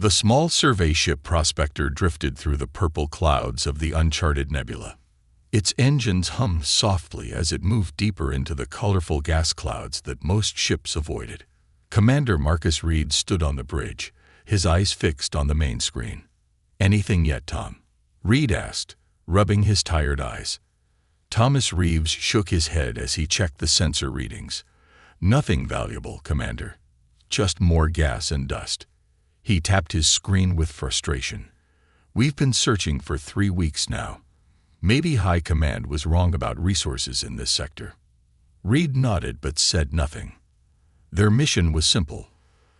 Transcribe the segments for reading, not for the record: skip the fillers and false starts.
The small survey ship Prospector drifted through the purple clouds of the uncharted nebula. Its engines hummed softly as it moved deeper into the colorful gas clouds that most ships avoided. Commander Marcus Reed stood on the bridge, his eyes fixed on the main screen. "Anything yet, Tom?" Reed asked, rubbing his tired eyes. Thomas Reeves shook his head as he checked the sensor readings. "Nothing valuable, Commander. Just more gas and dust." He tapped his screen with frustration. "We've been searching for 3 weeks now. Maybe High Command was wrong about resources in this sector." Reed nodded but said nothing. Their mission was simple: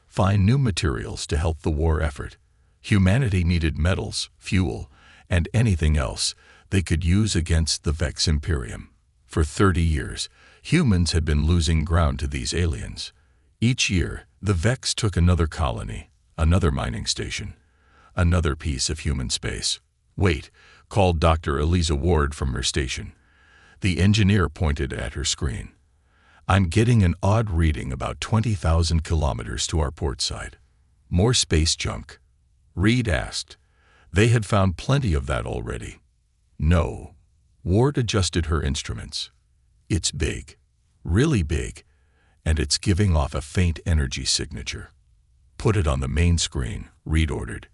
find new materials to help the war effort. Humanity needed metals, fuel, and anything else they could use against the Vex Imperium. For 30 years, humans had been losing ground to these aliens. Each year, the Vex took another colony, another mining station, another piece of human space. "Wait," called Dr. Eliza Ward from her station. The engineer pointed at her screen. "I'm getting an odd reading about 20,000 kilometers to our port side." "More space junk?" Reed asked. They had found plenty of that already. "No." Ward adjusted her instruments. "It's big, really big, and it's giving off a faint energy signature." "Put it on the main screen," Reed ordered.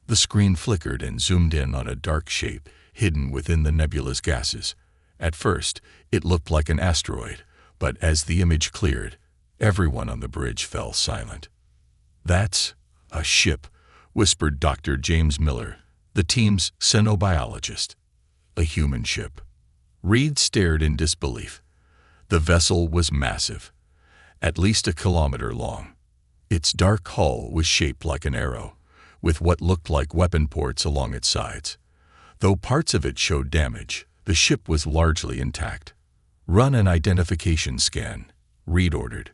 The screen flickered and zoomed in on a dark shape hidden within the nebula's gases. At first, it looked like an asteroid, but as the image cleared, everyone on the bridge fell silent. "That's a ship," whispered Dr. James Miller, the team's xenobiologist. "A human ship." Reed stared in disbelief. The vessel was massive, at least a kilometer long. Its dark hull was shaped like an arrow, with what looked like weapon ports along its sides. Though parts of it showed damage, the ship was largely intact. "Run an identification scan," Reed ordered.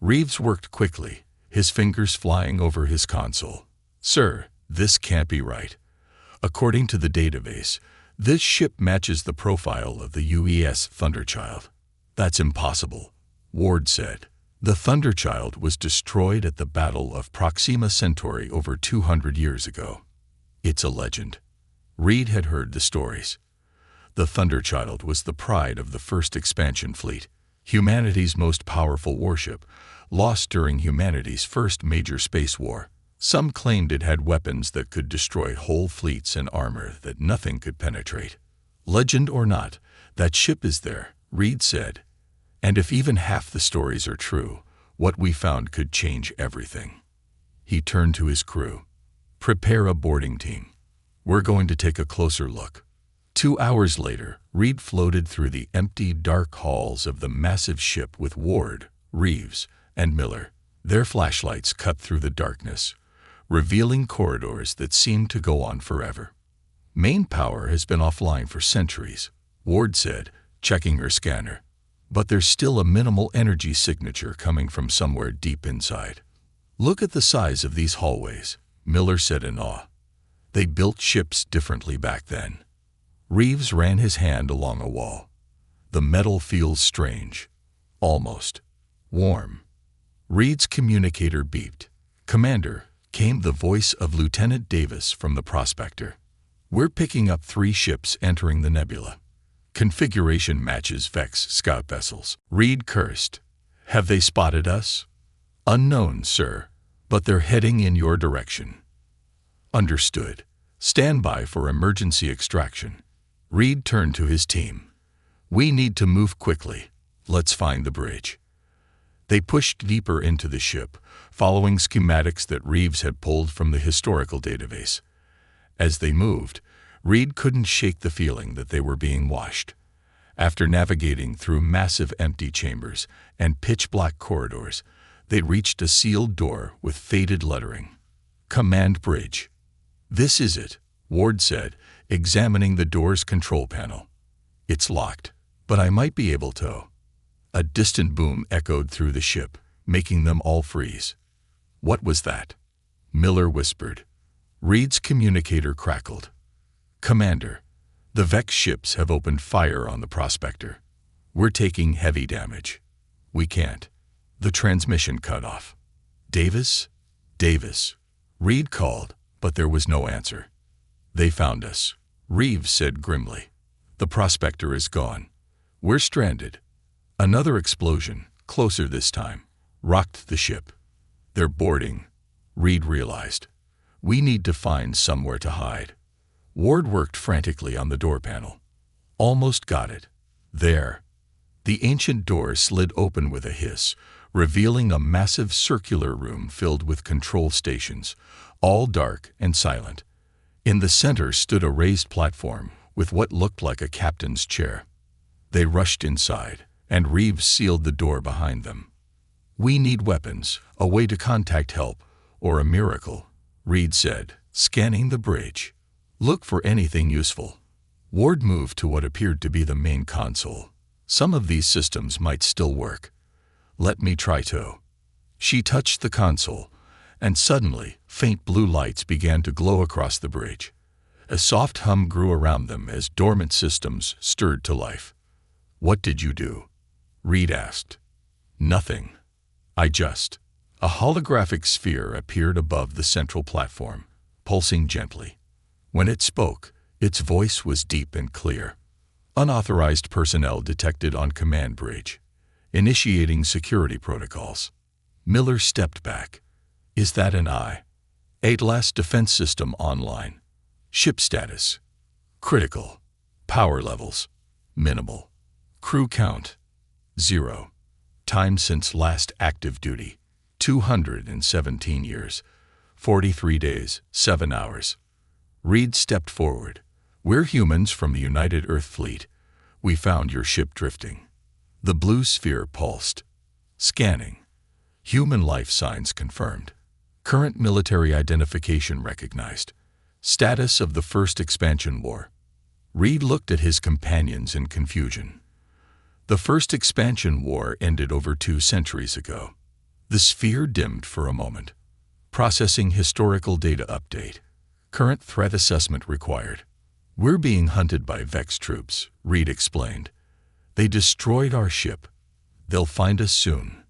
Reeves worked quickly, his fingers flying over his console. "Sir, this can't be right. According to the database, this ship matches the profile of the UES Thunderchild." "That's impossible," Ward said. "The Thunderchild was destroyed at the Battle of Proxima Centauri over 200 years ago." "It's a legend." Reed had heard the stories. The Thunderchild was the pride of the First Expansion Fleet, humanity's most powerful warship, lost during humanity's first major space war. Some claimed it had weapons that could destroy whole fleets and armor that nothing could penetrate. "Legend or not, that ship is there," Reed said. "And if even half the stories are true, what we found could change everything." He turned to his crew. "Prepare a boarding team. We're going to take a closer look." 2 hours later, Reed floated through the empty, dark halls of the massive ship with Ward, Reeves, and Miller. Their flashlights cut through the darkness, revealing corridors that seemed to go on forever. "Main power has been offline for centuries," Ward said, checking her scanner. "But there's still a minimal energy signature coming from somewhere deep inside." "Look at the size of these hallways," Miller said in awe. "They built ships differently back then." Reeves ran his hand along a wall. "The metal feels strange. Almost warm." Reed's communicator beeped. "Commander," came the voice of Lieutenant Davis from the Prospector. "We're picking up 3 ships entering the nebula. Configuration matches Vex scout vessels." Reed cursed. "Have they spotted us?" "Unknown, sir, but they're heading in your direction." "Understood. Stand by for emergency extraction." Reed turned to his team. "We need to move quickly. Let's find the bridge." They pushed deeper into the ship, following schematics that Reeves had pulled from the historical database. As they moved, Reed couldn't shake the feeling that they were being watched. After navigating through massive empty chambers and pitch-black corridors, they reached a sealed door with faded lettering. "Command Bridge." "This is it," Ward said, examining the door's control panel. "It's locked, but I might be able to." A distant boom echoed through the ship, making them all freeze. "What was that?" Miller whispered. Reed's communicator crackled. "Commander, the Vex ships have opened fire on the Prospector. We're taking heavy damage. We can't." The transmission cut off. Davis? Reed called, but there was no answer. "They found us," Reeves said grimly. "The prospector is gone. We're stranded." Another explosion, closer this time, rocked the ship. "They're boarding," Reed realized. "We need to find somewhere to hide." Ward worked frantically on the door panel. "Almost got it. There." The ancient door slid open with a hiss, revealing a massive circular room filled with control stations, all dark and silent. In the center stood a raised platform with what looked like a captain's chair. They rushed inside, and Reeves sealed the door behind them. "We need weapons, a way to contact help, or a miracle," Reed said, scanning the bridge. "Look for anything useful." Ward moved to what appeared to be the main console. "Some of these systems might still work. Let me try to." She touched the console, and suddenly, faint blue lights began to glow across the bridge. A soft hum grew around them as dormant systems stirred to life. "What did you do?" Reed asked. "Nothing. A holographic sphere appeared above the central platform, pulsing gently. When it spoke, its voice was deep and clear. "Unauthorized personnel detected on command bridge. Initiating security protocols." Miller stepped back. "Is that an eye?" "Atlas defense system online. Ship status: critical. Power levels: minimal. Crew count: 0. Time since last active duty: 217 years, 43 days, 7 hours. Reed stepped forward. "We're humans from the United Earth Fleet. We found your ship drifting." The blue sphere pulsed. "Scanning. Human life signs confirmed. Current military identification recognized. Status of the first expansion war." Reed looked at his companions in confusion. "The first expansion war ended over 2 centuries ago." The sphere dimmed for a moment. "Processing historical data update. Current threat assessment required." "We're being hunted by Vex troops," Reed explained. "They destroyed our ship. They'll find us soon."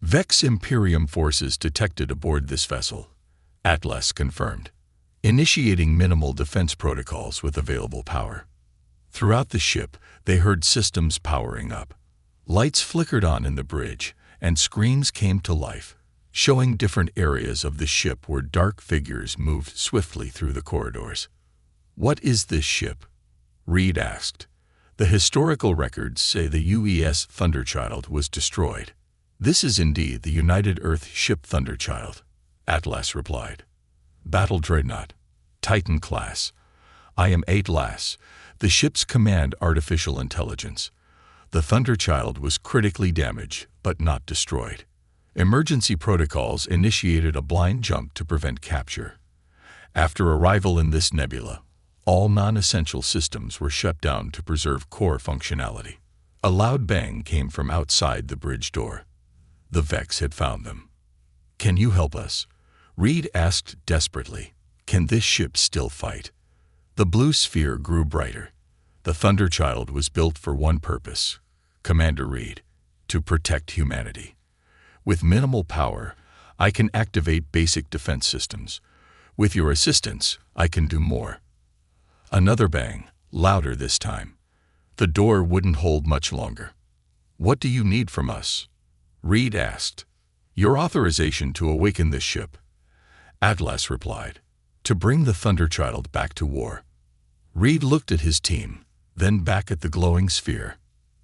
"Vex Imperium forces detected aboard this vessel," Atlas confirmed. "Initiating minimal defense protocols with available power." Throughout the ship, they heard systems powering up. Lights flickered on in the bridge, and screens came to life, showing different areas of the ship where dark figures moved swiftly through the corridors. "What is this ship?" Reed asked. "The historical records say the UES Thunderchild was destroyed." "This is indeed the United Earth ship Thunderchild," Atlas replied. "Battle Dreadnought, Titan class. I am Atlas, the ship's command artificial intelligence. The Thunderchild was critically damaged, but not destroyed. Emergency protocols initiated a blind jump to prevent capture. After arrival in this nebula, all non-essential systems were shut down to preserve core functionality." A loud bang came from outside the bridge door. The Vex had found them. "Can you help us?" Reed asked desperately. "Can this ship still fight?" The blue sphere grew brighter. "The Thunderchild was built for one purpose, Commander Reed: to protect humanity. With minimal power, I can activate basic defense systems. With your assistance, I can do more." Another bang, louder this time. The door wouldn't hold much longer. "What do you need from us?" Reed asked. "Your authorization to awaken this ship," Atlas replied. "To bring the Thunderchild back to war." Reed looked at his team, then back at the glowing sphere.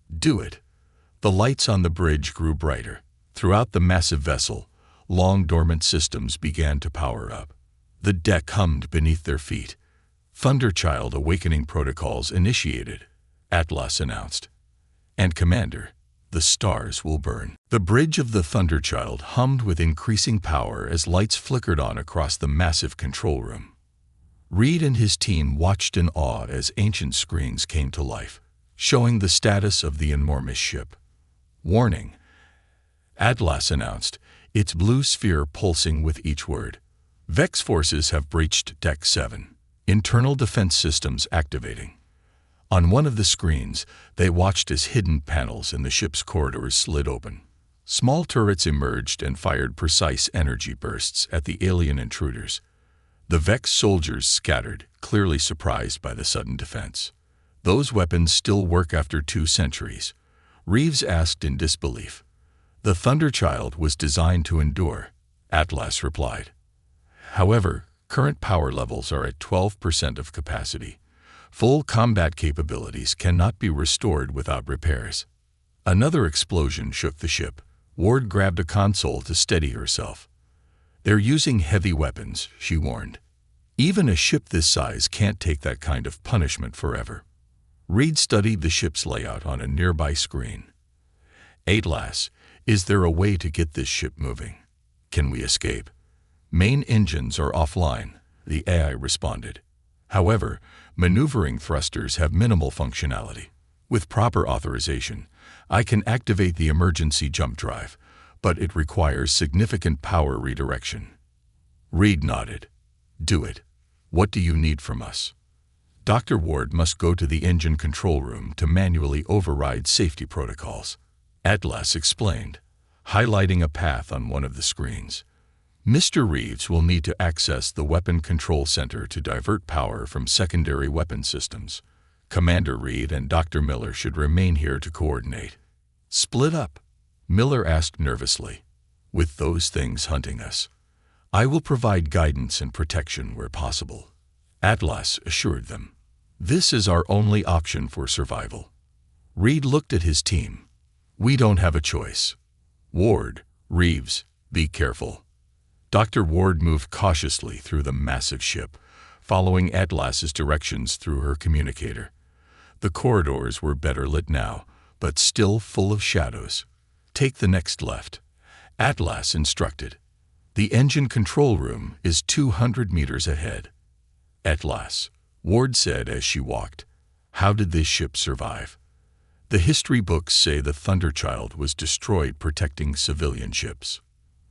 "Do it." The lights on the bridge grew brighter. Throughout the massive vessel, long dormant systems began to power up. The deck hummed beneath their feet. "Thunderchild awakening protocols initiated," Atlas announced. "And Commander, the stars will burn." The bridge of the Thunderchild hummed with increasing power as lights flickered on across the massive control room. Reed and his team watched in awe as ancient screens came to life, showing the status of the enormous ship. "Warning," Atlas announced, its blue sphere pulsing with each word. "Vex forces have breached Deck 7. Internal defense systems activating." On one of the screens, they watched as hidden panels in the ship's corridors slid open. Small turrets emerged and fired precise energy bursts at the alien intruders. The Vex soldiers scattered, clearly surprised by the sudden defense. "Those weapons still work after 2 centuries?" Reeves asked in disbelief. "The Thunderchild was designed to endure," Atlas replied. "However, current power levels are at 12% of capacity. Full combat capabilities cannot be restored without repairs." Another explosion shook the ship. Ward grabbed a console to steady herself. "They're using heavy weapons," she warned. "Even a ship this size can't take that kind of punishment forever." Reed studied the ship's layout on a nearby screen. "Atlas, is there a way to get this ship moving? Can we escape?" "Main engines are offline," the AI responded. "However, maneuvering thrusters have minimal functionality. With proper authorization, I can activate the emergency jump drive, but it requires significant power redirection." Reed nodded. "Do it. What do you need from us?" "Dr. Ward must go to the engine control room to manually override safety protocols," Atlas explained, highlighting a path on one of the screens. "Mr. Reeves will need to access the weapon control center to divert power from secondary weapon systems. Commander Reed and Dr. Miller should remain here to coordinate." "Split up?" Miller asked nervously. "With those things hunting us, I will provide guidance and protection where possible," Atlas assured them. "This is our only option for survival." Reed looked at his team. "We don't have a choice. Ward, Reeves, be careful." Dr. Ward moved cautiously through the massive ship, following Atlas's directions through her communicator. The corridors were better lit now, but still full of shadows. "Take the next left," Atlas instructed. "The engine control room is 200 meters ahead." "Atlas," Ward said as she walked, "how did this ship survive?" "The history books say the Thunderchild was destroyed protecting civilian ships."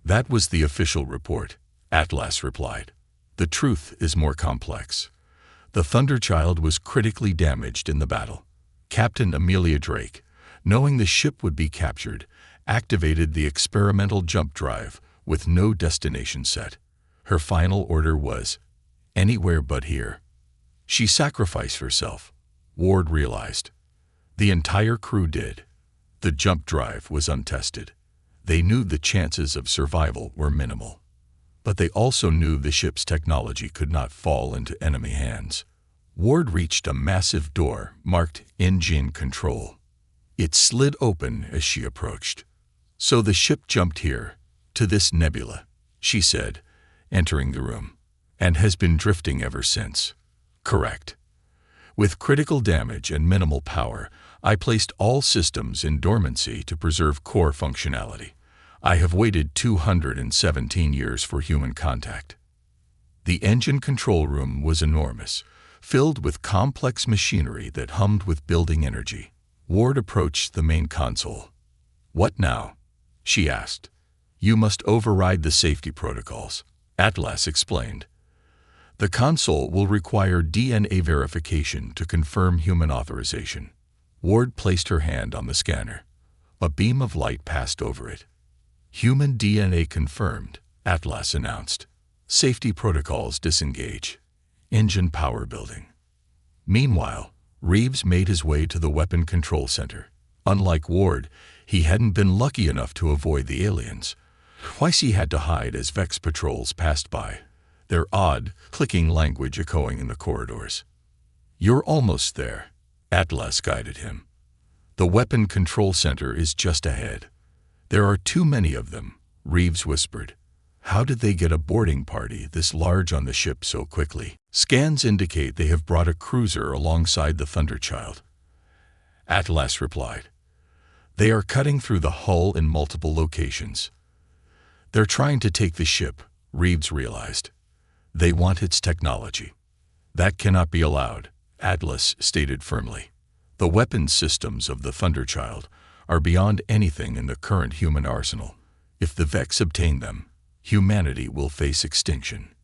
"That was the official report," Atlas replied. "The truth is more complex. The Thunderchild was critically damaged in the battle. Captain Amelia Drake, knowing the ship would be captured, activated the experimental jump drive with no destination set. Her final order was, 'Anywhere but here.' She sacrificed herself," Ward realized. "The entire crew did. The jump drive was untested. They knew the chances of survival were minimal. But they also knew the ship's technology could not fall into enemy hands." Ward reached a massive door marked Engine Control. It slid open as she approached. "So the ship jumped here, to this nebula," she said, entering the room, "and has been drifting ever since." "Correct. With critical damage and minimal power, I placed all systems in dormancy to preserve core functionality. I have waited 217 years for human contact." The engine control room was enormous, filled with complex machinery that hummed with building energy. Ward approached the main console. "What now?" she asked. "You must override the safety protocols," Atlas explained. "The console will require DNA verification to confirm human authorization." Ward placed her hand on the scanner. A beam of light passed over it. "Human DNA confirmed," Atlas announced. "Safety protocols disengage. Engine power building." Meanwhile, Reeves made his way to the weapon control center. Unlike Ward, he hadn't been lucky enough to avoid the aliens. Twice he had to hide as Vex patrols passed by, their odd, clicking language echoing in the corridors. "You're almost there," Atlas guided him. "The weapon control center is just ahead." "There are too many of them," Reeves whispered. "How did they get a boarding party this large on the ship so quickly?" "Scans indicate they have brought a cruiser alongside the Thunderchild," Atlas replied. "They are cutting through the hull in multiple locations." "They're trying to take the ship," Reeves realized. "They want its technology." "That cannot be allowed," Atlas stated firmly. "The weapons systems of the Thunderchild are beyond anything in the current human arsenal. If the Vex obtain them, humanity will face extinction."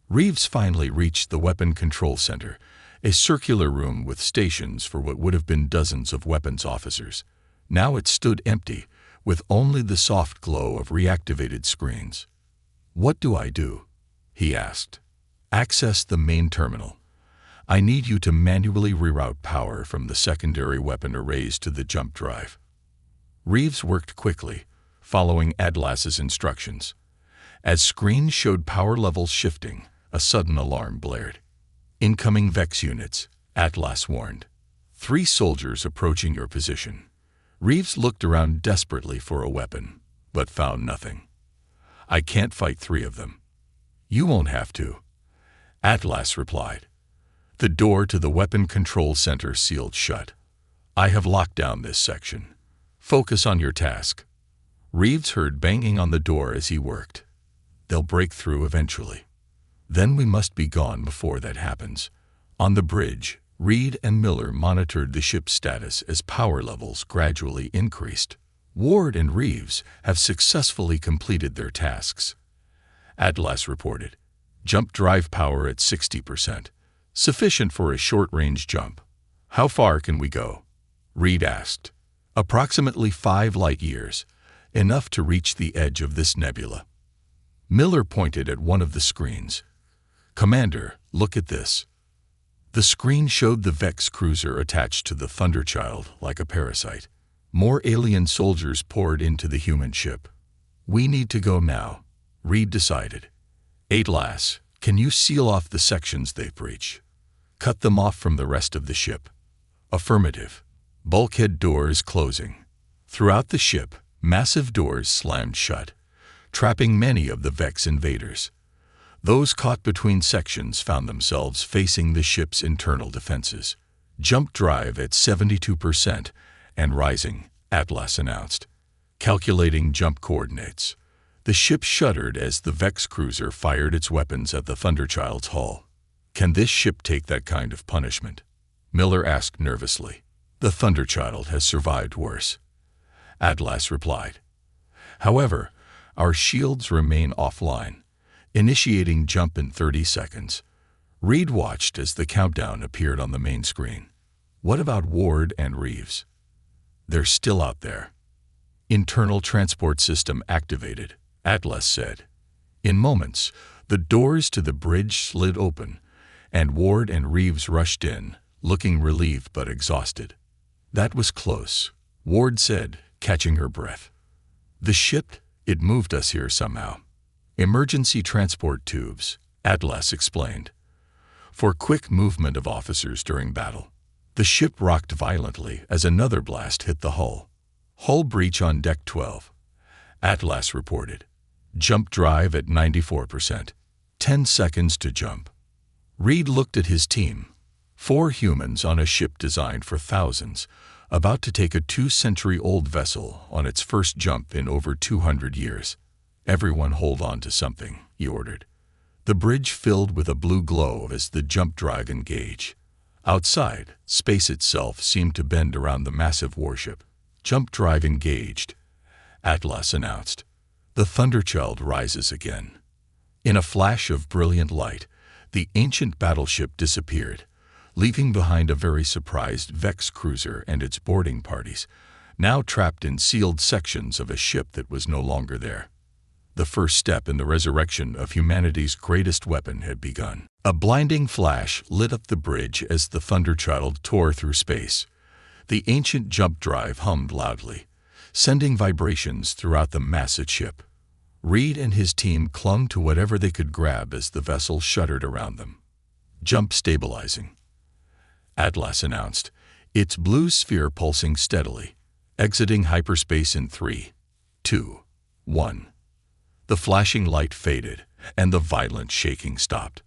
Reeves finally reached the weapon control center, a circular room with stations for what would have been dozens of weapons officers. Now it stood empty, with only the soft glow of reactivated screens. "What do I do?" he asked. "Access the main terminal. I need you to manually reroute power from the secondary weapon arrays to the jump drive." Reeves worked quickly, following Atlas's instructions. As screens showed power levels shifting, a sudden alarm blared. "Incoming Vex units," Atlas warned. "3 soldiers approaching your position." Reeves looked around desperately for a weapon, but found nothing. "I can't fight 3 of them." "You won't have to," Atlas replied. The door to the weapon control center sealed shut. "I have locked down this section. Focus on your task." Reeves heard banging on the door as he worked. "They'll break through eventually. Then we must be gone before that happens." On the bridge, Reed and Miller monitored the ship's status as power levels gradually increased. "Ward and Reeves have successfully completed their tasks," Atlas reported. "Jump drive power at 60%. Sufficient for a short-range jump." "How far can we go?" Reed asked. "Approximately 5 light-years, enough to reach the edge of this nebula." Miller pointed at one of the screens. "Commander, look at this." The screen showed the Vex cruiser attached to the Thunderchild like a parasite. More alien soldiers poured into the human ship. "We need to go now," Reed decided. "Atlas, can you seal off the sections they breach? Cut them off from the rest of the ship?" "Affirmative." Bulkhead doors closing. Throughout the ship, massive doors slammed shut, trapping many of the Vex invaders. Those caught between sections found themselves facing the ship's internal defenses. "Jump drive at 72% and rising," Atlas announced. Calculating jump coordinates. The ship shuddered as the Vex cruiser fired its weapons at the Thunderchild's hull. "Can this ship take that kind of punishment?" Miller asked nervously. "The Thunderchild has survived worse," Atlas replied. "However, our shields remain offline. Initiating jump in 30 seconds. Reed watched as the countdown appeared on the main screen. "What about Ward and Reeves?" "They're still out there." "Internal transport system activated," Atlas said. In moments, the doors to the bridge slid open, and Ward and Reeves rushed in, looking relieved but exhausted. "That was close," Ward said, catching her breath. "The ship, it moved us here somehow." "Emergency transport tubes," Atlas explained, "for quick movement of officers during battle." The ship rocked violently as another blast hit the hull. "Hull breach on deck 12," Atlas reported. "Jump drive at 94%. 10 seconds to jump." Reed looked at his team. 4 humans on a ship designed for thousands, about to take a 2-century-old vessel on its first jump in over 200 years. "Everyone hold on to something," he ordered. The bridge filled with a blue glow as the jump drive engaged. Outside, space itself seemed to bend around the massive warship. "Jump drive engaged," Atlas announced. The Thunderchild rises again. In a flash of brilliant light, the ancient battleship disappeared, leaving behind a very surprised Vex cruiser and its boarding parties, now trapped in sealed sections of a ship that was no longer there. The first step in the resurrection of humanity's greatest weapon had begun. A blinding flash lit up the bridge as the Thunderchild tore through space. The ancient jump drive hummed loudly, sending vibrations throughout the massive ship. Reed and his team clung to whatever they could grab as the vessel shuddered around them. "Jump stabilizing," Atlas announced, its blue sphere pulsing steadily, exiting hyperspace in 3, 2, 1. The flashing light faded, and the violent shaking stopped.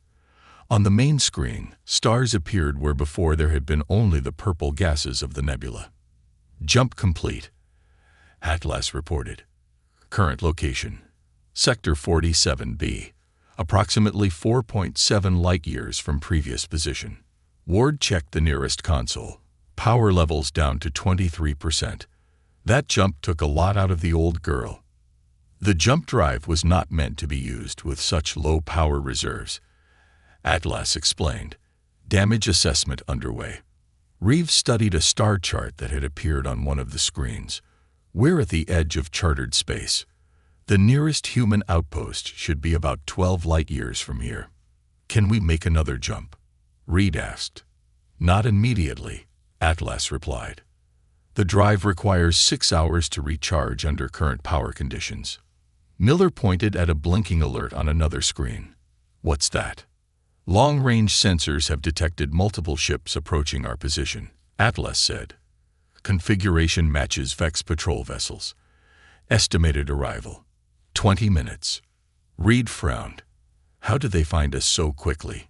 On the main screen, stars appeared where before there had been only the purple gases of the nebula. "Jump complete," Atlas reported. "Current location: Sector 47B, approximately 4.7 light-years from previous position." Ward checked the nearest console. Power levels down to 23%. That jump took a lot out of the old girl. The jump drive was not meant to be used with such low power reserves, Atlas explained. Damage assessment underway. Reeves studied a star chart that had appeared on one of the screens. We're at the edge of chartered space. The nearest human outpost should be about 12 light-years from here. Can we make another jump? Reed asked. Not immediately, Atlas replied. The drive requires 6 hours to recharge under current power conditions. Miller pointed at a blinking alert on another screen. What's that? Long-range sensors have detected multiple ships approaching our position, Atlas said. Configuration matches Vex patrol vessels. Estimated arrival, 20 minutes. Reed frowned. How did they find us so quickly?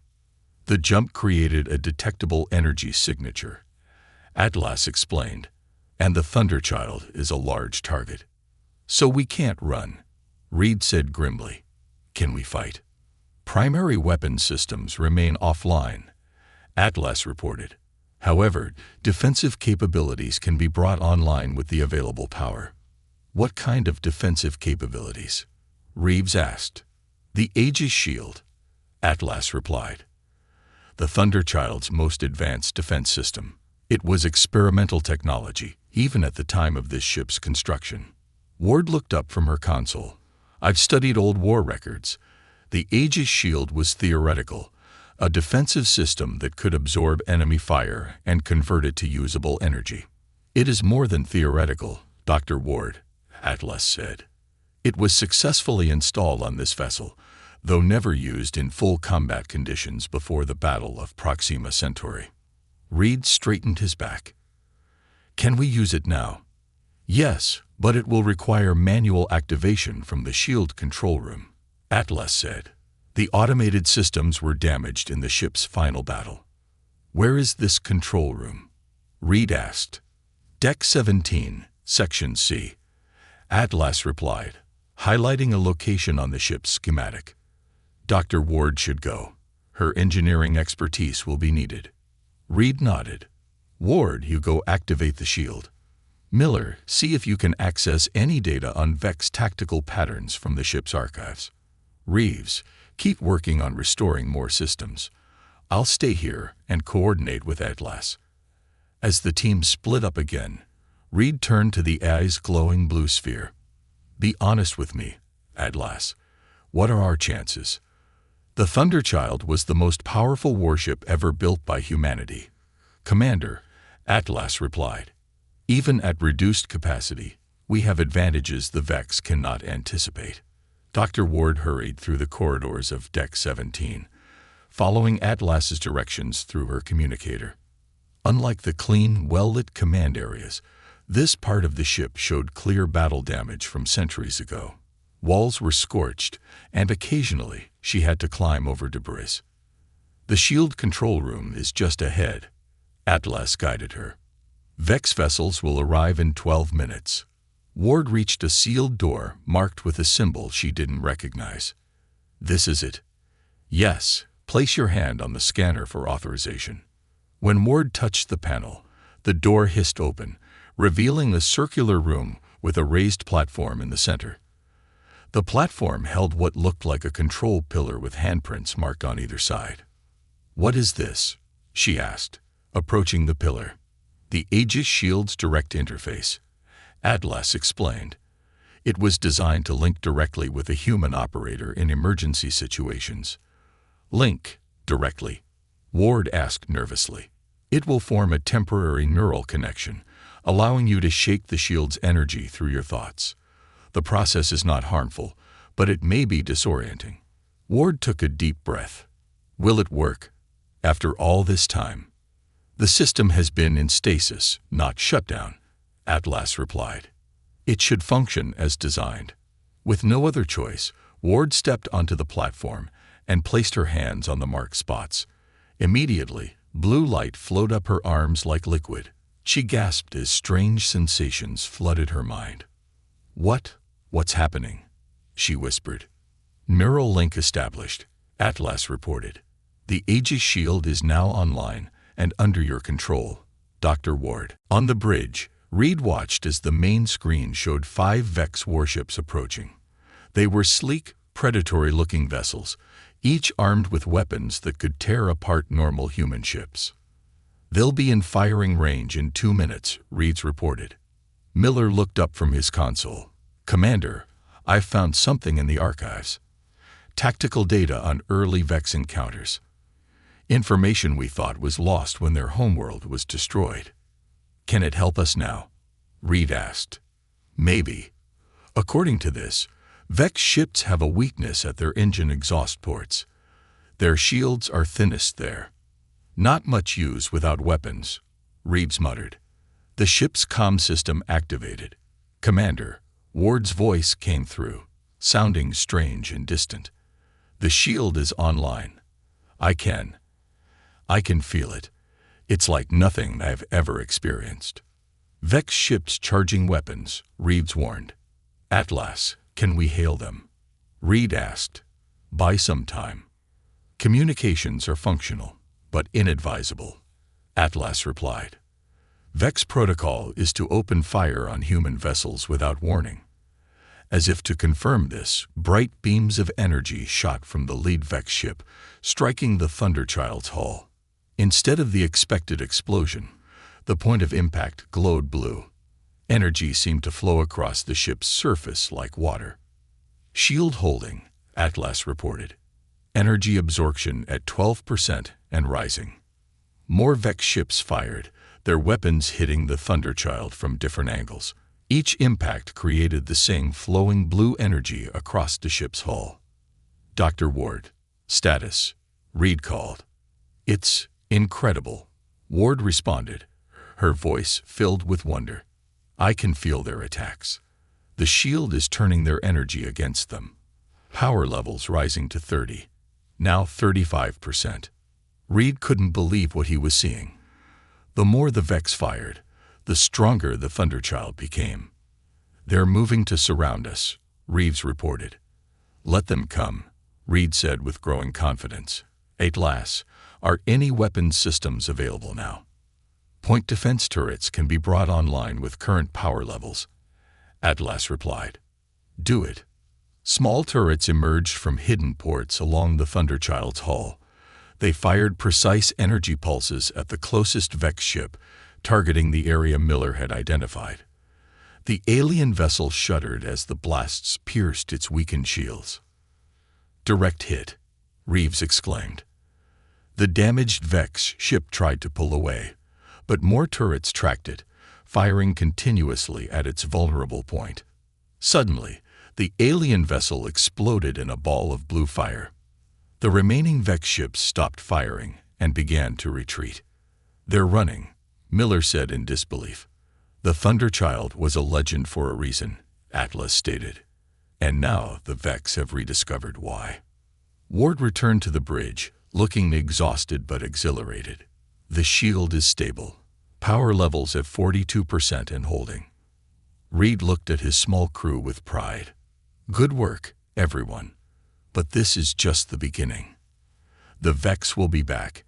The jump created a detectable energy signature, Atlas explained, and the Thunderchild is a large target. So we can't run, Reed said grimly. Can we fight? Primary weapon systems remain offline, Atlas reported. However, defensive capabilities can be brought online with the available power. What kind of defensive capabilities? Reeves asked. The Aegis Shield, Atlas replied. The Thunderchild's most advanced defense system. It was experimental technology, even at the time of this ship's construction. Ward looked up from her console. I've studied old war records. The Aegis Shield was theoretical, a defensive system that could absorb enemy fire and convert it to usable energy. It is more than theoretical, Dr. Ward, Atlas said. It was successfully installed on this vessel, though never used in full combat conditions before the Battle of Proxima Centauri. Reed straightened his back. Can we use it now? Yes, but it will require manual activation from the shield control room, Atlas said. The automated systems were damaged in the ship's final battle. Where is this control room? Reed asked. Deck 17, Section C. Atlas replied, highlighting a location on the ship's schematic. Dr. Ward should go. Her engineering expertise will be needed. Reed nodded. Ward, you go activate the shield. Miller, see if you can access any data on Vex tactical patterns from the ship's archives. Reeves, keep working on restoring more systems. I'll stay here and coordinate with Atlas. As the team split up again, Reed turned to the eye's glowing blue sphere. Be honest with me, Atlas. What are our chances? The Thunderchild was the most powerful warship ever built by humanity. Commander, Atlas replied. Even at reduced capacity, we have advantages the Vex cannot anticipate. Dr. Ward hurried through the corridors of Deck 17, following Atlas's directions through her communicator. Unlike the clean, well-lit command areas, this part of the ship showed clear battle damage from centuries ago. Walls were scorched, and occasionally she had to climb over debris. The shield control room is just ahead, Atlas guided her. Vex vessels will arrive in 12 minutes. Ward reached a sealed door marked with a symbol she didn't recognize. This is it. Yes, place your hand on the scanner for authorization. When Ward touched the panel, the door hissed open, revealing a circular room with a raised platform in the center. The platform held what looked like a control pillar with handprints marked on either side. What is this? She asked, approaching the pillar. The Aegis Shield's direct interface, Atlas explained. It was designed to link directly with a human operator in emergency situations. Link directly, Ward asked nervously. It will form a temporary neural connection, allowing you to shake the shield's energy through your thoughts. The process is not harmful, but it may be disorienting. Ward took a deep breath. Will it work? After all this time? The system has been in stasis, not shutdown, Atlas replied. It should function as designed. With no other choice, Ward stepped onto the platform and placed her hands on the marked spots. Immediately, blue light flowed up her arms like liquid. She gasped as strange sensations flooded her mind. What's happening? She whispered. Neural link established, Atlas reported. The Aegis Shield is now online and under your control, Dr. Ward. On the bridge, Reed watched as the main screen showed 5 Vex warships approaching. They were sleek, predatory-looking vessels, each armed with weapons that could tear apart normal human ships. They'll be in firing range in 2 minutes, Reed reported. Miller looked up from his console. "Commander, I've found something in the archives. Tactical data on early Vex encounters. Information we thought was lost when their homeworld was destroyed." "Can it help us now?" Reed asked. "Maybe. According to this, Vex ships have a weakness at their engine exhaust ports. Their shields are thinnest there. Not much use without weapons," Reeves muttered. The ship's comm system activated. "Commander," Ward's voice came through, sounding strange and distant. "The shield is online. I can feel it. It's like nothing I've ever experienced." "Vex ships charging weapons," Reeves warned. "Atlas, can we hail them?" Reed asked. "Buy some time. Communications are functional, but inadvisable," Atlas replied. "Vex protocol is to open fire on human vessels without warning." As if to confirm this, bright beams of energy shot from the lead Vex ship, striking the Thunderchild's hull. Instead of the expected explosion, the point of impact glowed blue. Energy seemed to flow across the ship's surface like water. "Shield holding," Atlas reported. "Energy absorption at 12% and rising." More Vex ships fired, their weapons hitting the Thunderchild from different angles. Each impact created the same flowing blue energy across the ship's hull. "Dr. Ward, status," Reed called. "It's incredible," Ward responded, her voice filled with wonder. "I can feel their attacks. The shield is turning their energy against them. Power levels rising to 30, now 35%. Reed couldn't believe what he was seeing. The more the Vex fired, the stronger the Thunderchild became. "They're moving to surround us," Reeves reported. "Let them come," Reed said with growing confidence. "Atlas, are any weapons systems available now?" "Point defense turrets can be brought online with current power levels," Atlas replied. "Do it." Small turrets emerged from hidden ports along the Thunderchild's hull. They fired precise energy pulses at the closest Vex ship, targeting the area Miller had identified. The alien vessel shuddered as the blasts pierced its weakened shields. "Direct hit," Reeves exclaimed. The damaged Vex ship tried to pull away, but more turrets tracked it, firing continuously at its vulnerable point. Suddenly, the alien vessel exploded in a ball of blue fire. The remaining Vex ships stopped firing and began to retreat. "They're running," Miller said in disbelief. "The Thunderchild was a legend for a reason," Atlas stated. "And now the Vex have rediscovered why." Ward returned to the bridge, looking exhausted but exhilarated. "The shield is stable. Power levels at 42% and holding." Reed looked at his small crew with pride. "Good work, everyone. But this is just the beginning. The Vex will be back,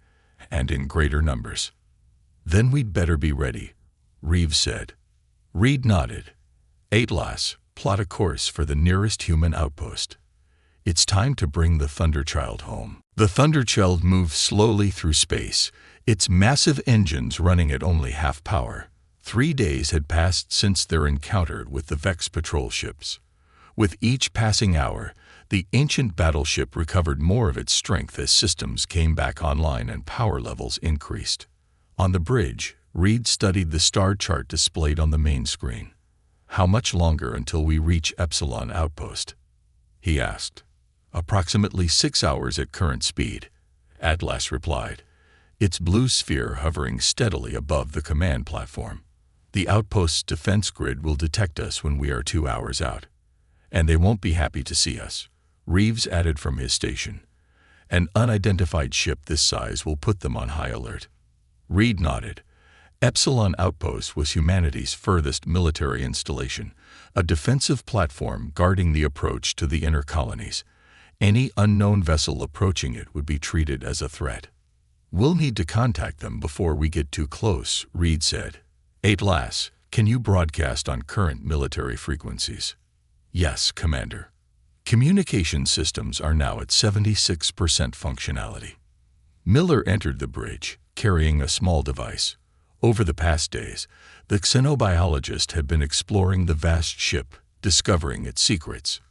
and in greater numbers." "Then we'd better be ready," Reeves said. Reed nodded. "Atlas, plot a course for the nearest human outpost. It's time to bring the Thunderchild home." The Thunderchild moved slowly through space, its massive engines running at only half power. 3 days had passed since their encounter with the Vex patrol ships. With each passing hour, the ancient battleship recovered more of its strength as systems came back online and power levels increased. On the bridge, Reed studied the star chart displayed on the main screen. "How much longer until we reach Epsilon Outpost?" he asked. "Approximately 6 hours at current speed," Atlas replied, its blue sphere hovering steadily above the command platform. "The outpost's defense grid will detect us when we are 2 hours out. And they won't be happy to see us," Reeves added from his station. "An unidentified ship this size will put them on high alert." Reed nodded. Epsilon Outpost was humanity's furthest military installation, a defensive platform guarding the approach to the inner colonies. Any unknown vessel approaching it would be treated as a threat. "We'll need to contact them before we get too close," Reed said. "Atlas, can you broadcast on current military frequencies?" "Yes, Commander." Communication systems are now at 76% functionality. Miller entered the bridge, carrying a small device. Over the past days, the xenobiologist had been exploring the vast ship, discovering its secrets.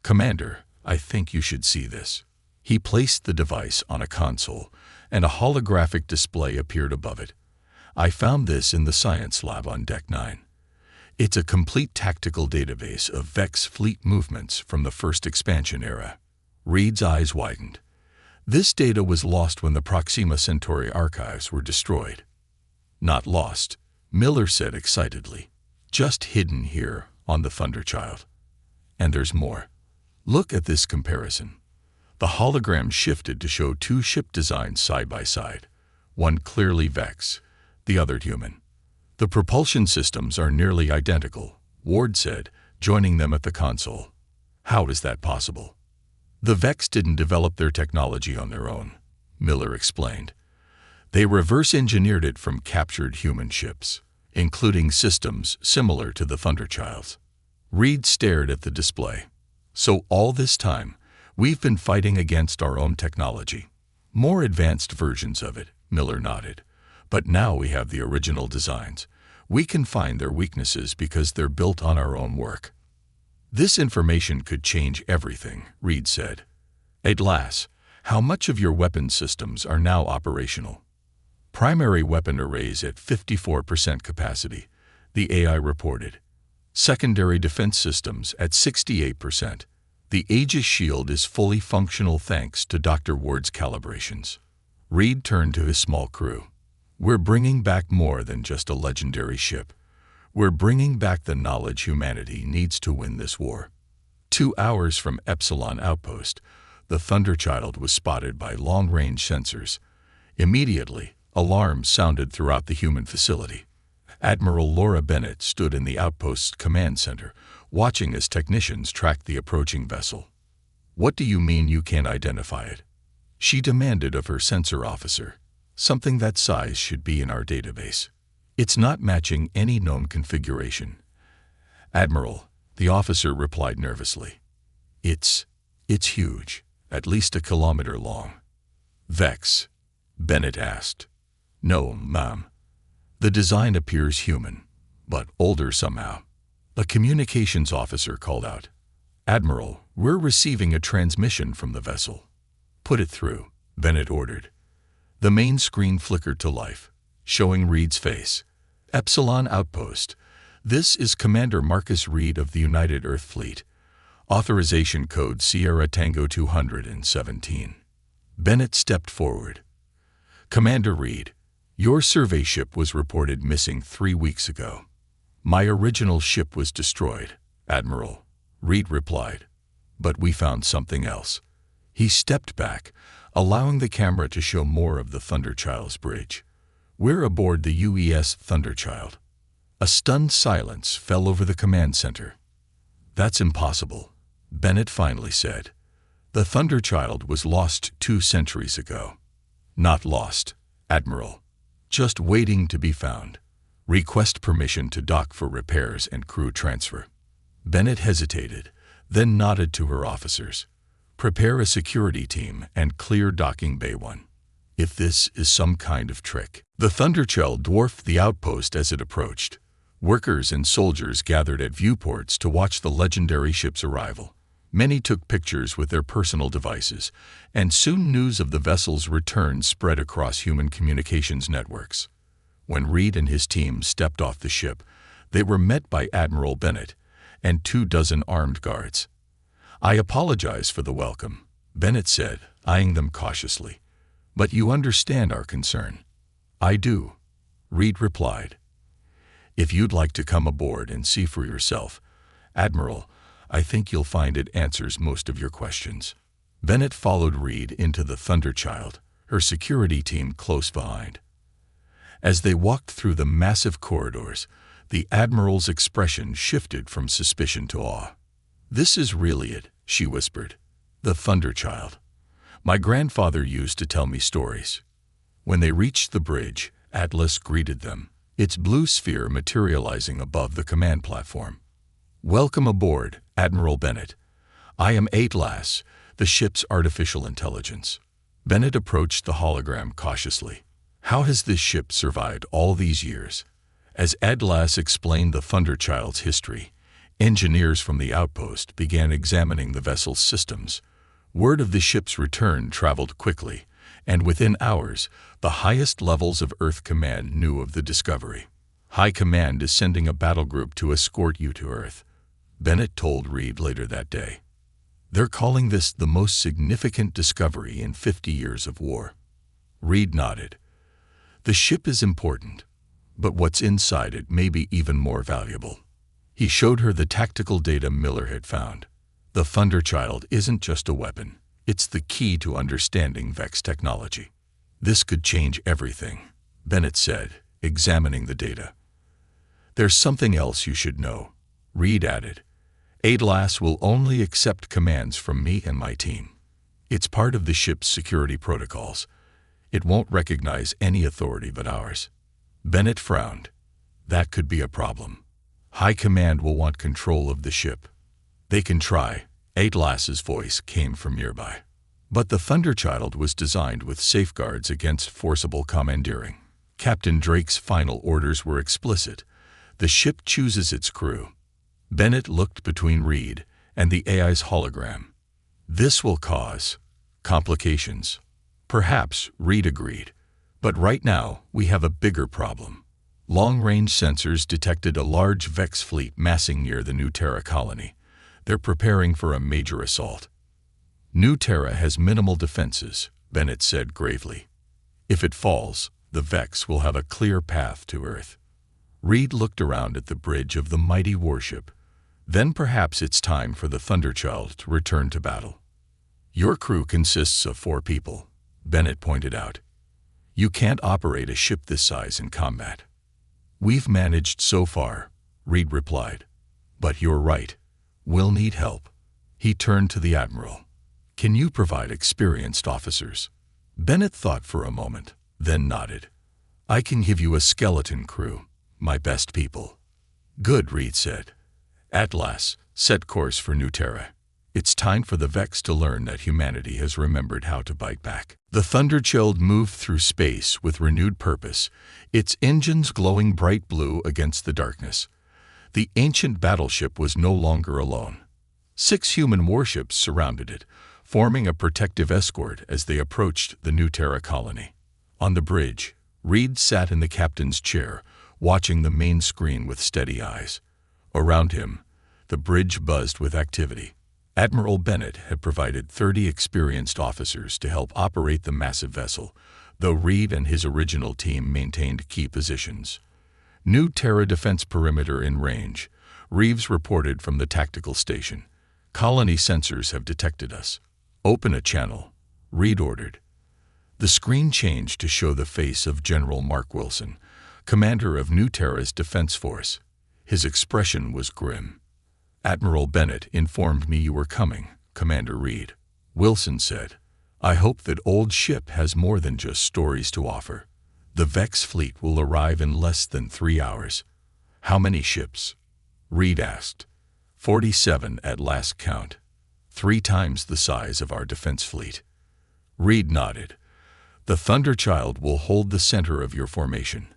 "Commander, I think you should see this." He placed the device on a console, and a holographic display appeared above it. "I found this in the science lab on Deck 9. It's a complete tactical database of Vex fleet movements from the first expansion era." Reed's eyes widened. This data was lost when the Proxima Centauri archives were destroyed. "Not lost," Miller said excitedly. "Just hidden here on the Thunderchild. And there's more. Look at this comparison." The hologram shifted to show two ship designs side by side, one clearly Vex, the other human. "The propulsion systems are nearly identical," Ward said, joining them at the console. "How is that possible?" "The Vex didn't develop their technology on their own," Miller explained. "They reverse-engineered it from captured human ships, including systems similar to the Thunderchild's." Reed stared at the display. "So all this time, we've been fighting against our own technology." "More advanced versions of it," Miller nodded. "But now we have the original designs. We can find their weaknesses because they're built on our own work." "This information could change everything," Reed said. "At last, how much of your weapon systems are now operational?" "Primary weapon arrays at 54% capacity," the AI reported. "Secondary defense systems at 68%. The Aegis shield is fully functional thanks to Dr. Ward's calibrations." Reed turned to his small crew. "We're bringing back more than just a legendary ship. We're bringing back the knowledge humanity needs to win this war." 2 hours from Epsilon Outpost, the Thunderchild was spotted by long-range sensors. Immediately, alarms sounded throughout the human facility. Admiral Laura Bennett stood in the outpost's command center, watching as technicians tracked the approaching vessel. "What do you mean you can't identify it?" she demanded of her sensor officer. "Something that size should be in our database. It's not matching any known configuration." "Admiral," the officer replied nervously. It's huge, at least a kilometer long." "Vex?" Bennett asked. "No, ma'am. The design appears human, but older somehow." A communications officer called out. "Admiral, we're receiving a transmission from the vessel." "Put it through," Bennett ordered. The main screen flickered to life, showing Reed's face. "Epsilon Outpost. This is Commander Marcus Reed of the United Earth Fleet. Authorization code Sierra Tango 217. Bennett stepped forward. "Commander Reed, your survey ship was reported missing 3 weeks ago." "My original ship was destroyed, Admiral," Reed replied. "But we found something else." He stepped back, allowing the camera to show more of the Thunderchild's bridge. "We're aboard the UES Thunderchild." A stunned silence fell over the command center. "That's impossible," Bennett finally said. "The Thunderchild was lost 2 centuries ago." "Not lost, Admiral. Just waiting to be found. Request permission to dock for repairs and crew transfer." Bennett hesitated, then nodded to her officers. "Prepare a security team and clear docking bay 1. If this is some kind of trick." The Thunderchild dwarfed the outpost as it approached. Workers and soldiers gathered at viewports to watch the legendary ship's arrival. Many took pictures with their personal devices, and soon news of the vessel's return spread across human communications networks. When Reed and his team stepped off the ship, they were met by Admiral Bennett and 24 armed guards. "I apologize for the welcome," Bennett said, eyeing them cautiously. "But you understand our concern." "I do," Reed replied. "If you'd like to come aboard and see for yourself, Admiral, I think you'll find it answers most of your questions." Bennett followed Reed into the Thunderchild, her security team close behind. As they walked through the massive corridors, the Admiral's expression shifted from suspicion to awe. "This is really it," she whispered. "The Thunderchild. My grandfather used to tell me stories." When they reached the bridge, Atlas greeted them, its blue sphere materializing above the command platform. "Welcome aboard, Admiral Bennett. I am Atlas, the ship's artificial intelligence." Bennett approached the hologram cautiously. How has this ship survived all these years? As Atlas explained the Thunderchild's history, engineers from the outpost began examining the vessel's systems. Word of the ship's return traveled quickly, and within hours, the highest levels of Earth Command knew of the discovery. High Command is sending a battle group to escort you to Earth, Bennett told Reed later that day. They're calling this the most significant discovery in 50 years of war. Reed nodded. The ship is important, but what's inside it may be even more valuable. He showed her the tactical data Miller had found. The Thunderchild isn't just a weapon, it's the key to understanding Vex technology. This could change everything, Bennett said, examining the data. There's something else you should know, Reed added. Atlas will only accept commands from me and my team. It's part of the ship's security protocols. It won't recognize any authority but ours. Bennett frowned. That could be a problem. High Command will want control of the ship. They can try. Atlas's voice came from nearby. But the Thunderchild was designed with safeguards against forcible commandeering. Captain Drake's final orders were explicit. The ship chooses its crew. Bennett looked between Reed and the AI's hologram. This will cause complications. Perhaps, Reed agreed. But right now, we have a bigger problem. Long-range sensors detected a large Vex fleet massing near the New Terra colony. They're preparing for a major assault. New Terra has minimal defenses, Bennett said gravely. If it falls, the Vex will have a clear path to Earth. Reed looked around at the bridge of the mighty warship. Then perhaps it's time for the Thunderchild to return to battle. Your crew consists of 4 people, Bennett pointed out. You can't operate a ship this size in combat. We've managed so far, Reed replied. But you're right. We'll need help. He turned to the Admiral. Can you provide experienced officers? Bennett thought for a moment, then nodded. I can give you a skeleton crew, my best people. Good, Reed said. Atlas, set course for New Terra. It's time for the Vex to learn that humanity has remembered how to bite back. The Thunderchild moved through space with renewed purpose, its engines glowing bright blue against the darkness. The ancient battleship was no longer alone. 6 human warships surrounded it, forming a protective escort as they approached the New Terra colony. On the bridge, Reed sat in the captain's chair, watching the main screen with steady eyes. Around him, the bridge buzzed with activity. Admiral Bennett had provided 30 experienced officers to help operate the massive vessel, though Reed and his original team maintained key positions. New Terra defense perimeter in range, Reeves reported from the tactical station. Colony sensors have detected us. Open a channel, Reed ordered. The screen changed to show the face of General Mark Wilson, commander of New Terra's defense force. His expression was grim. Admiral Bennett informed me you were coming, Commander Reed. Wilson said, I hope that old ship has more than just stories to offer. The Vex fleet will arrive in less than 3 hours. How many ships? Reed asked. 47 at last count. 3 times the size of our defense fleet. Reed nodded. The Thunderchild will hold the center of your formation.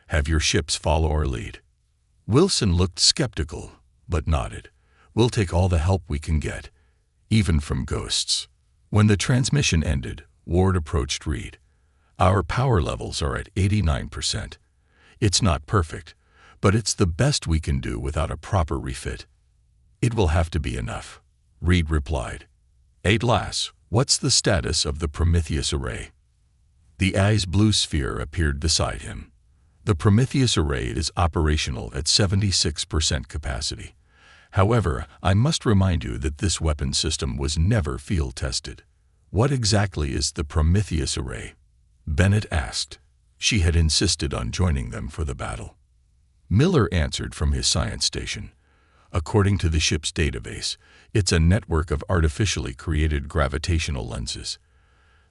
Have your ships follow our lead. Wilson looked skeptical, but nodded. We'll take all the help we can get, even from ghosts. When the transmission ended, Ward approached Reed. Our power levels are at 89%. It's not perfect, but it's the best we can do without a proper refit. It will have to be enough, Reed replied. Atlas, what's the status of the Prometheus array? The AI's blue sphere appeared beside him. The Prometheus array is operational at 76% capacity. However, I must remind you that this weapon system was never field-tested. What exactly is the Prometheus array? Bennett asked. She had insisted on joining them for the battle. Miller answered from his science station. According to the ship's database, it's a network of artificially created gravitational lenses.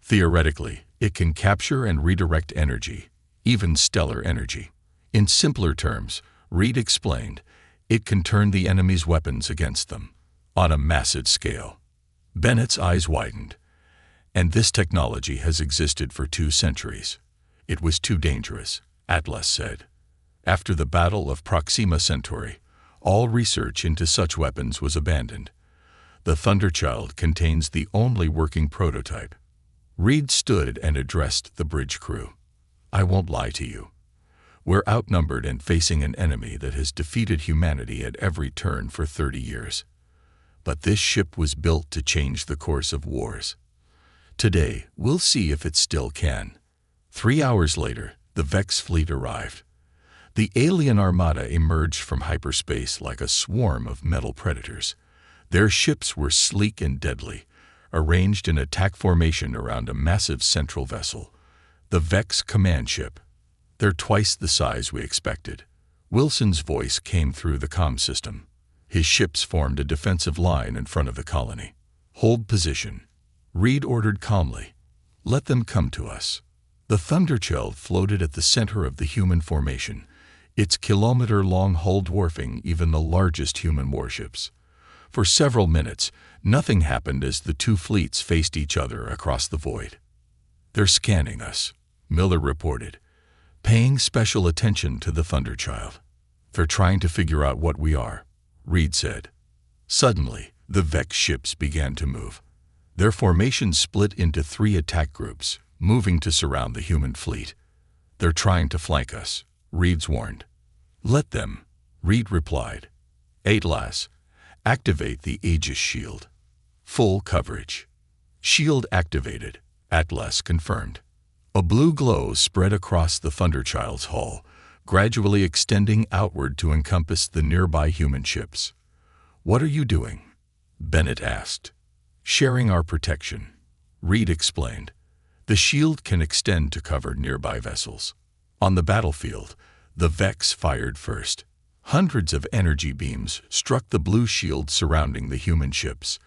Theoretically, it can capture and redirect energy, even stellar energy. In simpler terms, Reed explained, it can turn the enemy's weapons against them, on a massive scale. Bennett's eyes widened. And this technology has existed for 2 centuries. It was too dangerous, Atlas said. After the Battle of Proxima Centauri, all research into such weapons was abandoned. The Thunderchild contains the only working prototype. Reed stood and addressed the bridge crew. I won't lie to you. We're outnumbered and facing an enemy that has defeated humanity at every turn for 30 years. But this ship was built to change the course of wars. Today, we'll see if it still can. 3 hours later, the Vex fleet arrived. The alien armada emerged from hyperspace like a swarm of metal predators. Their ships were sleek and deadly, arranged in attack formation around a massive central vessel, the Vex command ship. They're twice the size we expected. Wilson's voice came through the comm system. His ships formed a defensive line in front of the colony. Hold position. Reed ordered calmly. Let them come to us. The Thunderchild floated at the center of the human formation, its kilometer-long hull dwarfing even the largest human warships. For several minutes, nothing happened as the two fleets faced each other across the void. They're scanning us, Miller reported, paying special attention to the Thunderchild. They're trying to figure out what we are, Reed said. Suddenly, the Vex ships began to move. Their formation split into 3 attack groups, moving to surround the human fleet. They're trying to flank us, Reed warned. Let them, Reed replied. Atlas, activate the Aegis shield. Full coverage. Shield activated, Atlas confirmed. A blue glow spread across the Thunderchild's hull, gradually extending outward to encompass the nearby human ships. What are you doing? Bennett asked. Sharing our protection, Reed explained. The shield can extend to cover nearby vessels. On the battlefield, the Vex fired first. Hundreds of energy beams struck the blue shield surrounding the human ships.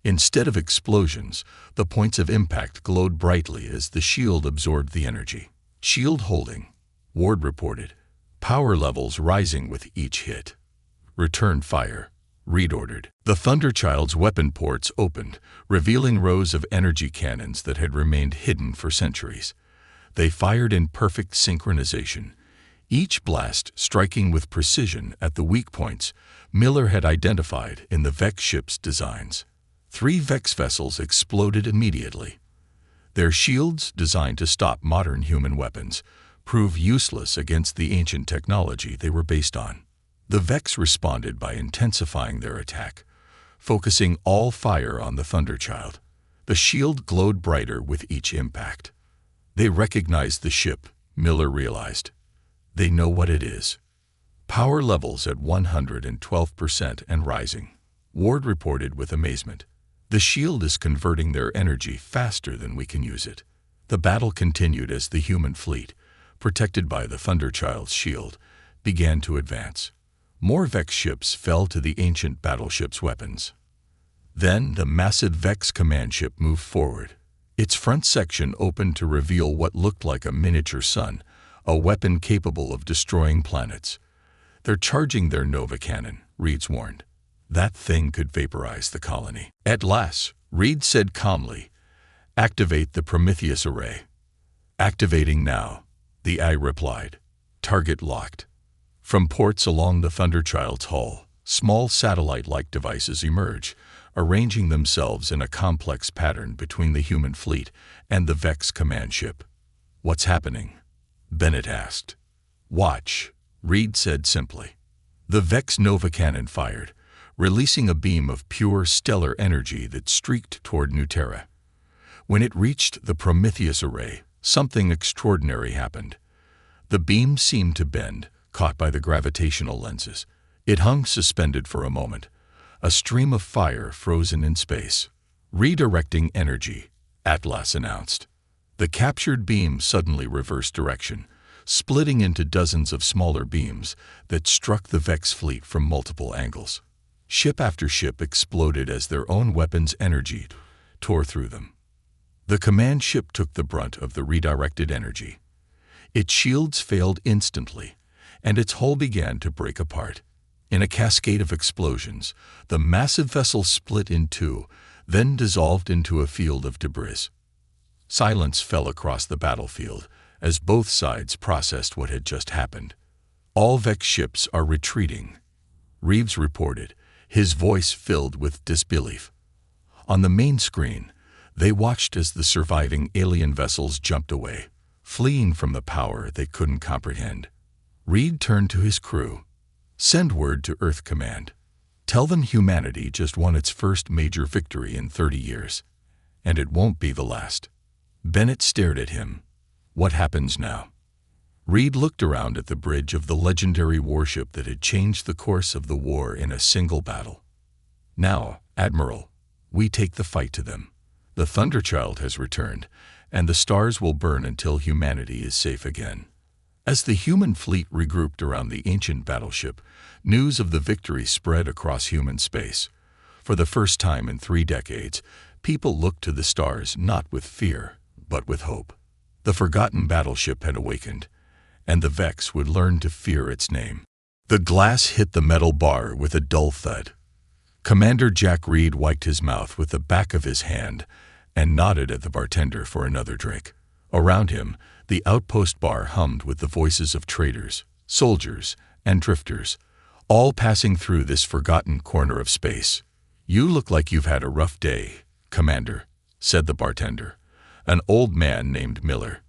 Instead of explosions, the points of impact glowed brightly as the shield absorbed the energy. Shield holding, Ward reported. Power levels rising with each hit. Return fire, Reed ordered. The Thunderchild's weapon ports opened, revealing rows of energy cannons that had remained hidden for centuries. They fired in perfect synchronization, each blast striking with precision at the weak points Miller had identified in the Vex ship's designs. 3 Vex vessels exploded immediately. Their shields, designed to stop modern human weapons, proved useless against the ancient technology they were based on. The Vex responded by intensifying their attack, focusing all fire on the Thunderchild. The shield glowed brighter with each impact. They recognized the ship, Miller realized. They know what it is. Power levels at 112% and rising, Ward reported with amazement. The shield is converting their energy faster than we can use it. The battle continued as the human fleet, protected by the Thunderchild's shield, began to advance. More Vex ships fell to the ancient battleship's weapons. Then the massive Vex command ship moved forward. Its front section opened to reveal what looked like a miniature sun, a weapon capable of destroying planets. They're charging their Nova cannon, Reed warned. That thing could vaporize the colony. At last, Reed said calmly, activate the Prometheus array. Activating now, the eye replied. Target locked. From ports along the Thunderchild's hull, small satellite-like devices emerge, arranging themselves in a complex pattern between the human fleet and the Vex command ship. What's happening? Bennett asked. Watch, Reed said simply. The Vex Nova cannon fired, releasing a beam of pure stellar energy that streaked toward Nuterra. When it reached the Prometheus array, something extraordinary happened. The beam seemed to bend, caught by the gravitational lenses. It hung suspended for a moment, a stream of fire frozen in space. Redirecting energy, Atlas announced. The captured beam suddenly reversed direction, splitting into dozens of smaller beams that struck the Vex fleet from multiple angles. Ship after ship exploded as their own weapons' energy tore through them. The command ship took the brunt of the redirected energy. Its shields failed instantly, and its hull began to break apart. In a cascade of explosions, the massive vessel split in two, then dissolved into a field of debris. Silence fell across the battlefield as both sides processed what had just happened. "All Vex ships are retreating," Reeves reported, his voice filled with disbelief. On the main screen, they watched as the surviving alien vessels jumped away, fleeing from the power they couldn't comprehend. Reed turned to his crew. "Send word to Earth Command. Tell them humanity just won its first major victory in 30 years. And it won't be the last." Bennett stared at him. "What happens now?" Reed looked around at the bridge of the legendary warship that had changed the course of the war in a single battle. "Now, Admiral, we take the fight to them. The Thunderchild has returned, and the stars will burn until humanity is safe again." As the human fleet regrouped around the ancient battleship, news of the victory spread across human space. For the first time in 3 decades, people looked to the stars not with fear, but with hope. The forgotten battleship had awakened, and the Vex would learn to fear its name. The glass hit the metal bar with a dull thud. Commander Jack Reed wiped his mouth with the back of his hand and nodded at the bartender for another drink. Around him, the outpost bar hummed with the voices of traders, soldiers, and drifters, all passing through this forgotten corner of space. "You look like you've had a rough day, Commander," said the bartender, an old man named Miller.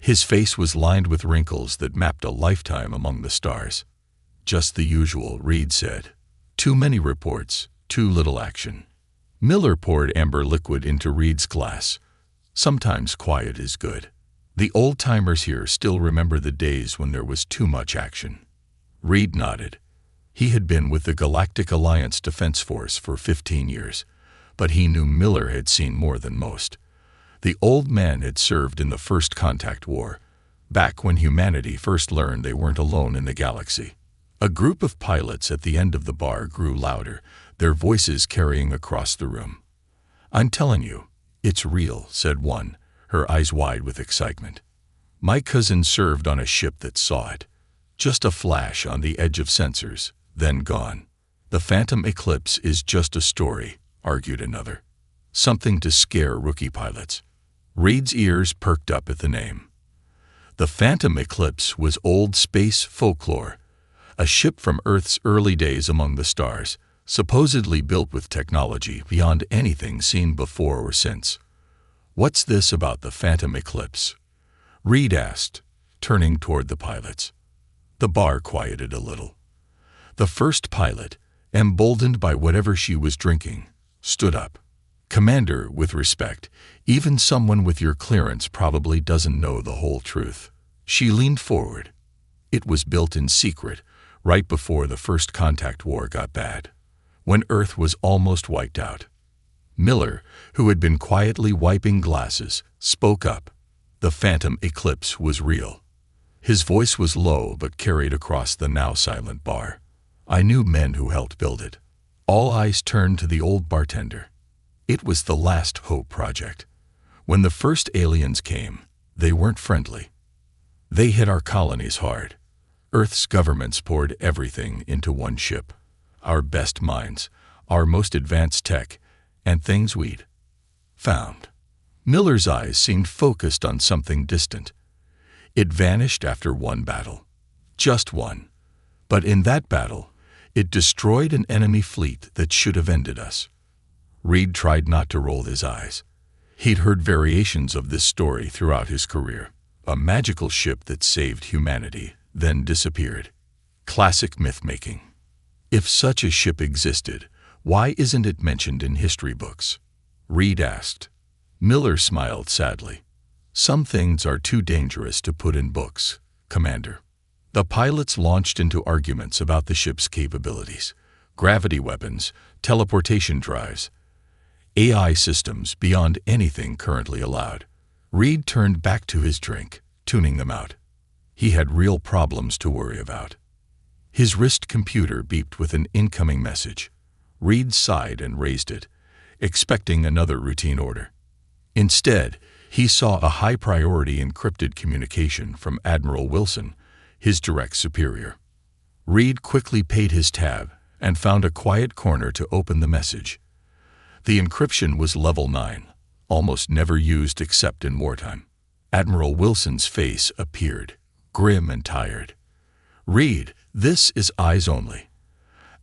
His face was lined with wrinkles that mapped a lifetime among the stars. "Just the usual," Reed said. "Too many reports, too little action." Miller poured amber liquid into Reed's glass. "Sometimes quiet is good. The old-timers here still remember the days when there was too much action." Reed nodded. He had been with the Galactic Alliance Defense Force for 15 years, but he knew Miller had seen more than most. The old man had served in the First Contact War, back when humanity first learned they weren't alone in the galaxy. A group of pilots at the end of the bar grew louder, their voices carrying across the room. "I'm telling you, it's real," said one, her eyes wide with excitement. "My cousin served on a ship that saw it. Just a flash on the edge of sensors, then gone." "The Phantom Eclipse is just a story," argued another. "Something to scare rookie pilots." Reed's ears perked up at the name. The Phantom Eclipse was old space folklore, a ship from Earth's early days among the stars, supposedly built with technology beyond anything seen before or since. "What's this about the Phantom Eclipse?" Reed asked, turning toward the pilots. The bar quieted a little. The first pilot, emboldened by whatever she was drinking, stood up. "Commander, with respect, even someone with your clearance probably doesn't know the whole truth." She leaned forward. "It was built in secret, right before the First Contact War got bad, when Earth was almost wiped out." Miller, who had been quietly wiping glasses, spoke up. "The Phantom Eclipse was real." His voice was low but carried across the now silent bar. "I knew men who helped build it." All eyes turned to the old bartender. It was the Last Hope project. When the first aliens came, they weren't friendly. They hit our colonies hard. Earth's governments poured everything into one ship. Our best minds, our most advanced tech, and things we'd found. Miller's eyes seemed focused on something distant. It vanished after one battle. Just one. But in that battle, it destroyed an enemy fleet that should have ended us. Reed tried not to roll his eyes. He'd heard variations of this story throughout his career. A magical ship that saved humanity, then disappeared. Classic myth-making. If such a ship existed, why isn't it mentioned in history books? Reed asked. Miller smiled sadly. Some things are too dangerous to put in books, Commander. The pilots launched into arguments about the ship's capabilities. Gravity weapons, teleportation drives, AI systems beyond anything currently allowed. Reed turned back to his drink, tuning them out. He had real problems to worry about. His wrist computer beeped with an incoming message. Reed sighed and raised it, expecting another routine order. Instead, he saw a high-priority encrypted communication from Admiral Wilson, his direct superior. Reed quickly paid his tab and found a quiet corner to open the message. The encryption was level 9, almost never used except in wartime. Admiral Wilson's face appeared, grim and tired. "Reed, this is eyes only.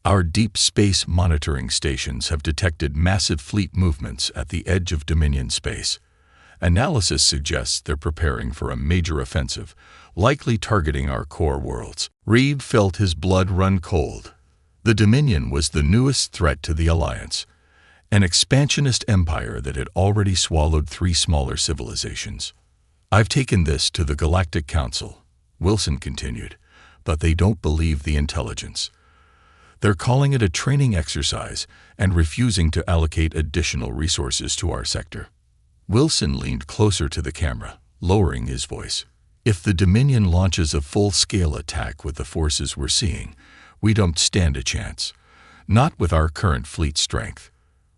Our deep space monitoring stations have detected massive fleet movements at the edge of Dominion space. Analysis suggests they're preparing for a major offensive, likely targeting our core worlds." Reed felt his blood run cold. The Dominion was the newest threat to the Alliance, an expansionist empire that had already swallowed 3 smaller civilizations. "I've taken this to the Galactic Council," Wilson continued, "but they don't believe the intelligence. They're calling it a training exercise and refusing to allocate additional resources to our sector." Wilson leaned closer to the camera, lowering his voice. "If the Dominion launches a full-scale attack with the forces we're seeing, we don't stand a chance. Not with our current fleet strength."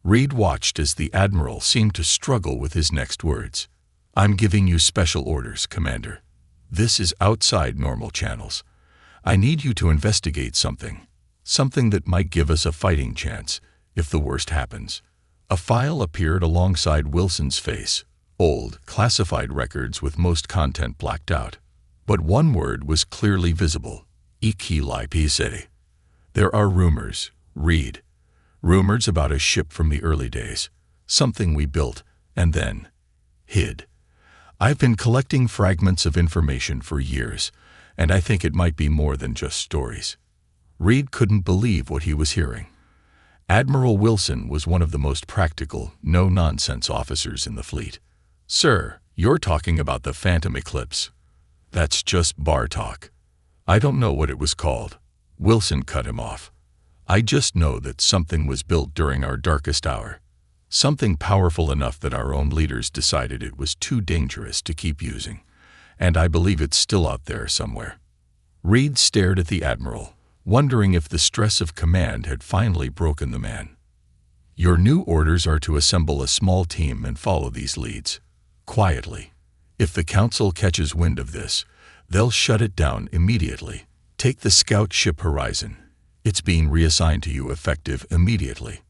Reed watched as the Admiral seemed to struggle with his next words. "I'm giving you special orders, Commander. This is outside normal channels. I need you to investigate something that might give us a fighting chance if the worst happens." A file appeared alongside Wilson's face, old, classified records with most content blacked out. But one word was clearly visible: HFY. "There are rumors, Reed. Rumors about a ship from the early days, something we built and then hid. I've been collecting fragments of information for years, and I think it might be more than just stories." Reed couldn't believe what he was hearing. Admiral Wilson was one of the most practical, no-nonsense officers in the fleet. "Sir, you're talking about the Phantom Eclipse. That's just bar talk. I don't know what it was called." Wilson cut him off. "I just know that something was built during our darkest hour. Something powerful enough that our own leaders decided it was too dangerous to keep using. And I believe it's still out there somewhere." Reed stared at the Admiral, wondering if the stress of command had finally broken the man. "Your new orders are to assemble a small team and follow these leads, quietly. If the Council catches wind of this, they'll shut it down immediately. Take the scout ship Horizon. It's being reassigned to you effective immediately."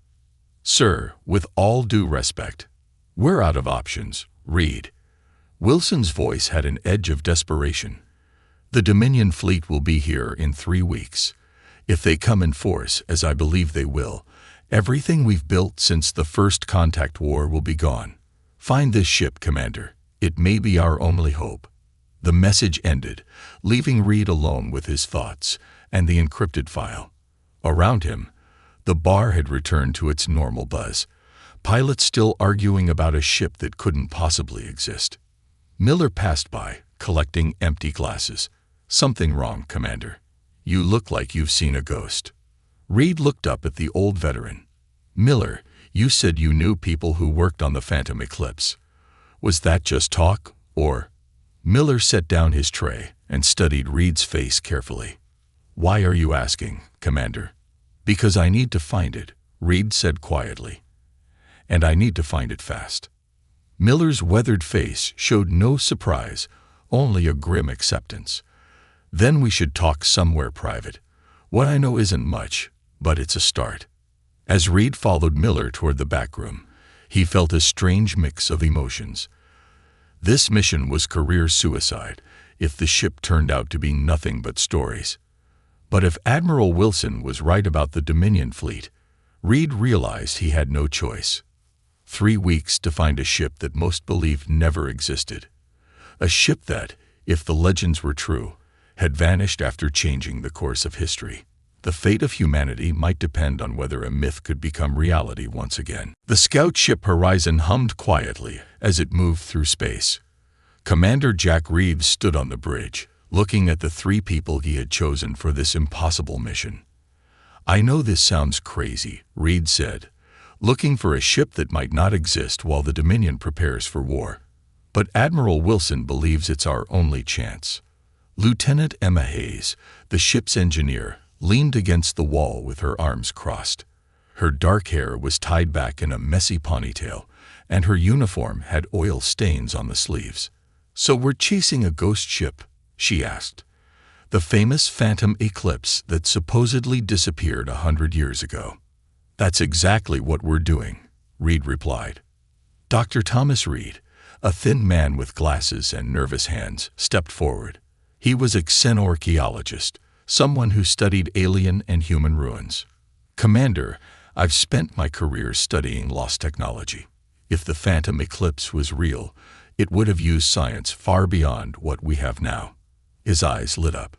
"Sir, with all due respect, we're out of options, Reed." Wilson's voice had an edge of desperation. "The Dominion fleet will be here in 3 weeks. If they come in force, as I believe they will, everything we've built since the First Contact War will be gone. Find this ship, Commander. It may be our only hope." The message ended, leaving Reed alone with his thoughts and the encrypted file. Around him, the bar had returned to its normal buzz, pilots still arguing about a ship that couldn't possibly exist. Miller passed by, collecting empty glasses. "Something wrong, Commander. You look like you've seen a ghost." Reed looked up at the old veteran. "Miller, you said you knew people who worked on the Phantom Eclipse. Was that just talk, or?" Miller set down his tray and studied Reed's face carefully. "Why are you asking, Commander?" "Because I need to find it," Reed said quietly. "And I need to find it fast." Miller's weathered face showed no surprise, only a grim acceptance. "Then we should talk somewhere private. What I know isn't much, but it's a start." As Reed followed Miller toward the back room, he felt a strange mix of emotions. This mission was career suicide if the ship turned out to be nothing but stories. But if Admiral Wilson was right about the Dominion fleet, Reed realized he had no choice. 3 weeks to find a ship that most believed never existed. A ship that, if the legends were true, had vanished after changing the course of history. The fate of humanity might depend on whether a myth could become reality once again. The scout ship Horizon hummed quietly as it moved through space. Commander Jack Reeves stood on the bridge, looking at the 3 people he had chosen for this impossible mission. "I know this sounds crazy," Reed said, "looking for a ship that might not exist while the Dominion prepares for war. But Admiral Wilson believes it's our only chance." Lieutenant Emma Hayes, the ship's engineer, leaned against the wall with her arms crossed. Her dark hair was tied back in a messy ponytail, and her uniform had oil stains on the sleeves. "So we're chasing a ghost ship?" she asked. "The famous Phantom Eclipse that supposedly disappeared 100 years ago." "That's exactly what we're doing," Reed replied. Dr. Thomas Reed, A thin man with glasses and nervous hands stepped forward. He was a xenorchaeologist, someone who studied alien and human ruins. "Commander, I've spent my career studying lost technology. If the phantom eclipse was real, it would have used science far beyond what we have now." His eyes lit up.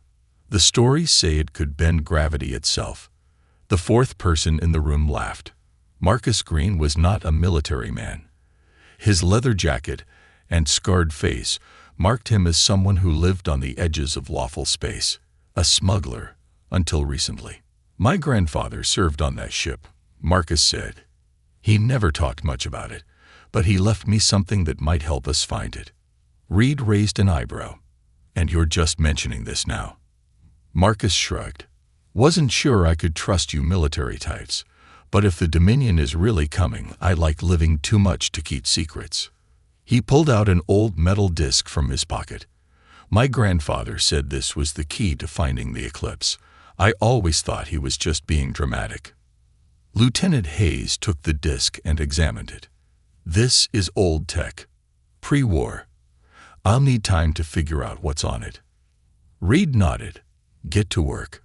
"The stories say it could bend gravity itself." The fourth person in the room laughed. Marcus Green was not a military man. His leather jacket and scarred face marked him as someone who lived on the edges of lawful space, a smuggler, until recently. "My grandfather served on that ship," Marcus said. "He never talked much about it, but he left me something that might help us find it." Reed raised an eyebrow. "And you're just mentioning this now?" Marcus shrugged. "Wasn't sure I could trust you military types, but if the Dominion is really coming, I like living too much to keep secrets." He pulled out an old metal disc from his pocket. "My grandfather said this was the key to finding the eclipse. I always thought he was just being dramatic." Lieutenant Hayes took the disc and examined it. "This is old tech. Pre-war. I'll need time to figure out what's on it." Reed nodded. "Get to work.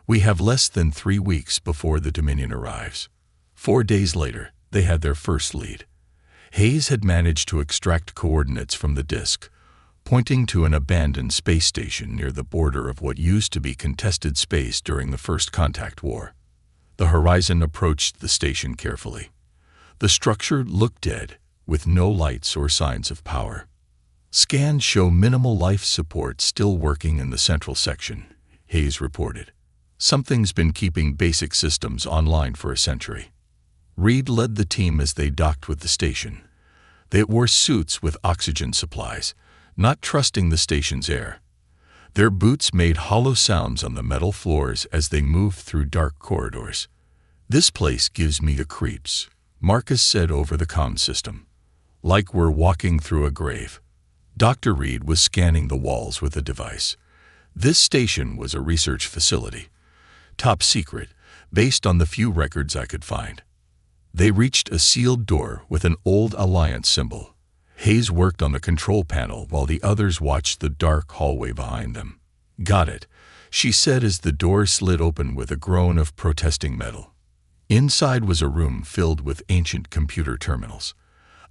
We have less than 3 weeks before the Dominion arrives." 4 days later, they had their first lead. Hayes had managed to extract coordinates from the disk, pointing to an abandoned space station near the border of what used to be contested space during the First Contact War. The Horizon approached the station carefully. The structure looked dead, with no lights or signs of power. "Scans show minimal life support still working in the central section," Hayes reported. "Something's been keeping basic systems online for a century." Reed led the team as they docked with the station. They wore suits with oxygen supplies, not trusting the station's air. Their boots made hollow sounds on the metal floors as they moved through dark corridors. "This place gives me the creeps," Marcus said over the comm system. "Like we're walking through a grave." Dr. Reed was scanning the walls with a device. This station was a research facility. Top secret, based on the few records I could find. They reached a sealed door with an old Alliance symbol. Hayes worked on the control panel while the others watched the dark hallway behind them. "Got it," she said as the door slid open with a groan of protesting metal. Inside was a room filled with ancient computer terminals.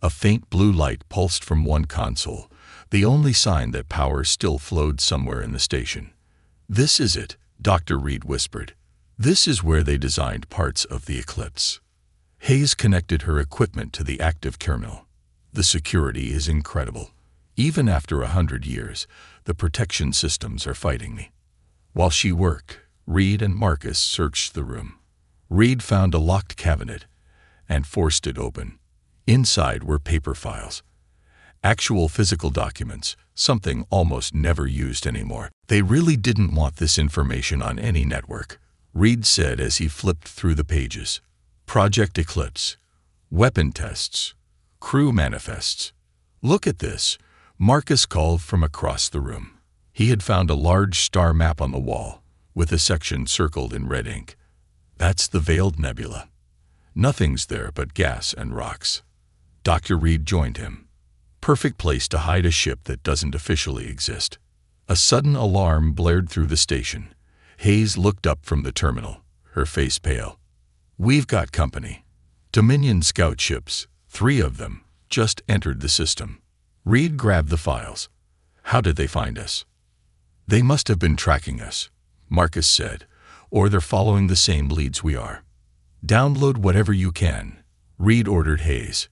A faint blue light pulsed from one console, the only sign that power still flowed somewhere in the station. "This is it," Dr. Reed whispered. "This is where they designed parts of the eclipse." Hayes connected her equipment to the active terminal. "The security is incredible. Even after 100 years, the protection systems are fighting me." While she worked, Reed and Marcus searched the room. Reed found a locked cabinet and forced it open. Inside were paper files. Actual physical documents, something almost never used anymore. "They really didn't want this information on any network," Reed said as he flipped through the pages. "Project Eclipse, weapon tests, crew manifests. Look at this," Marcus called from across the room. He had found a large star map on the wall, with a section circled in red ink. "That's the Veiled Nebula. Nothing's there but gas and rocks." Dr. Reed joined him. "Perfect place to hide a ship that doesn't officially exist." A sudden alarm blared through the station. Hayes looked up from the terminal, her face pale. "We've got company. Dominion scout ships, 3 of them, just entered the system." Reed grabbed the files. "How did they find us?" "They must have been tracking us," Marcus said, "or they're following the same leads we are." "Download whatever you can," Reed ordered Hayes.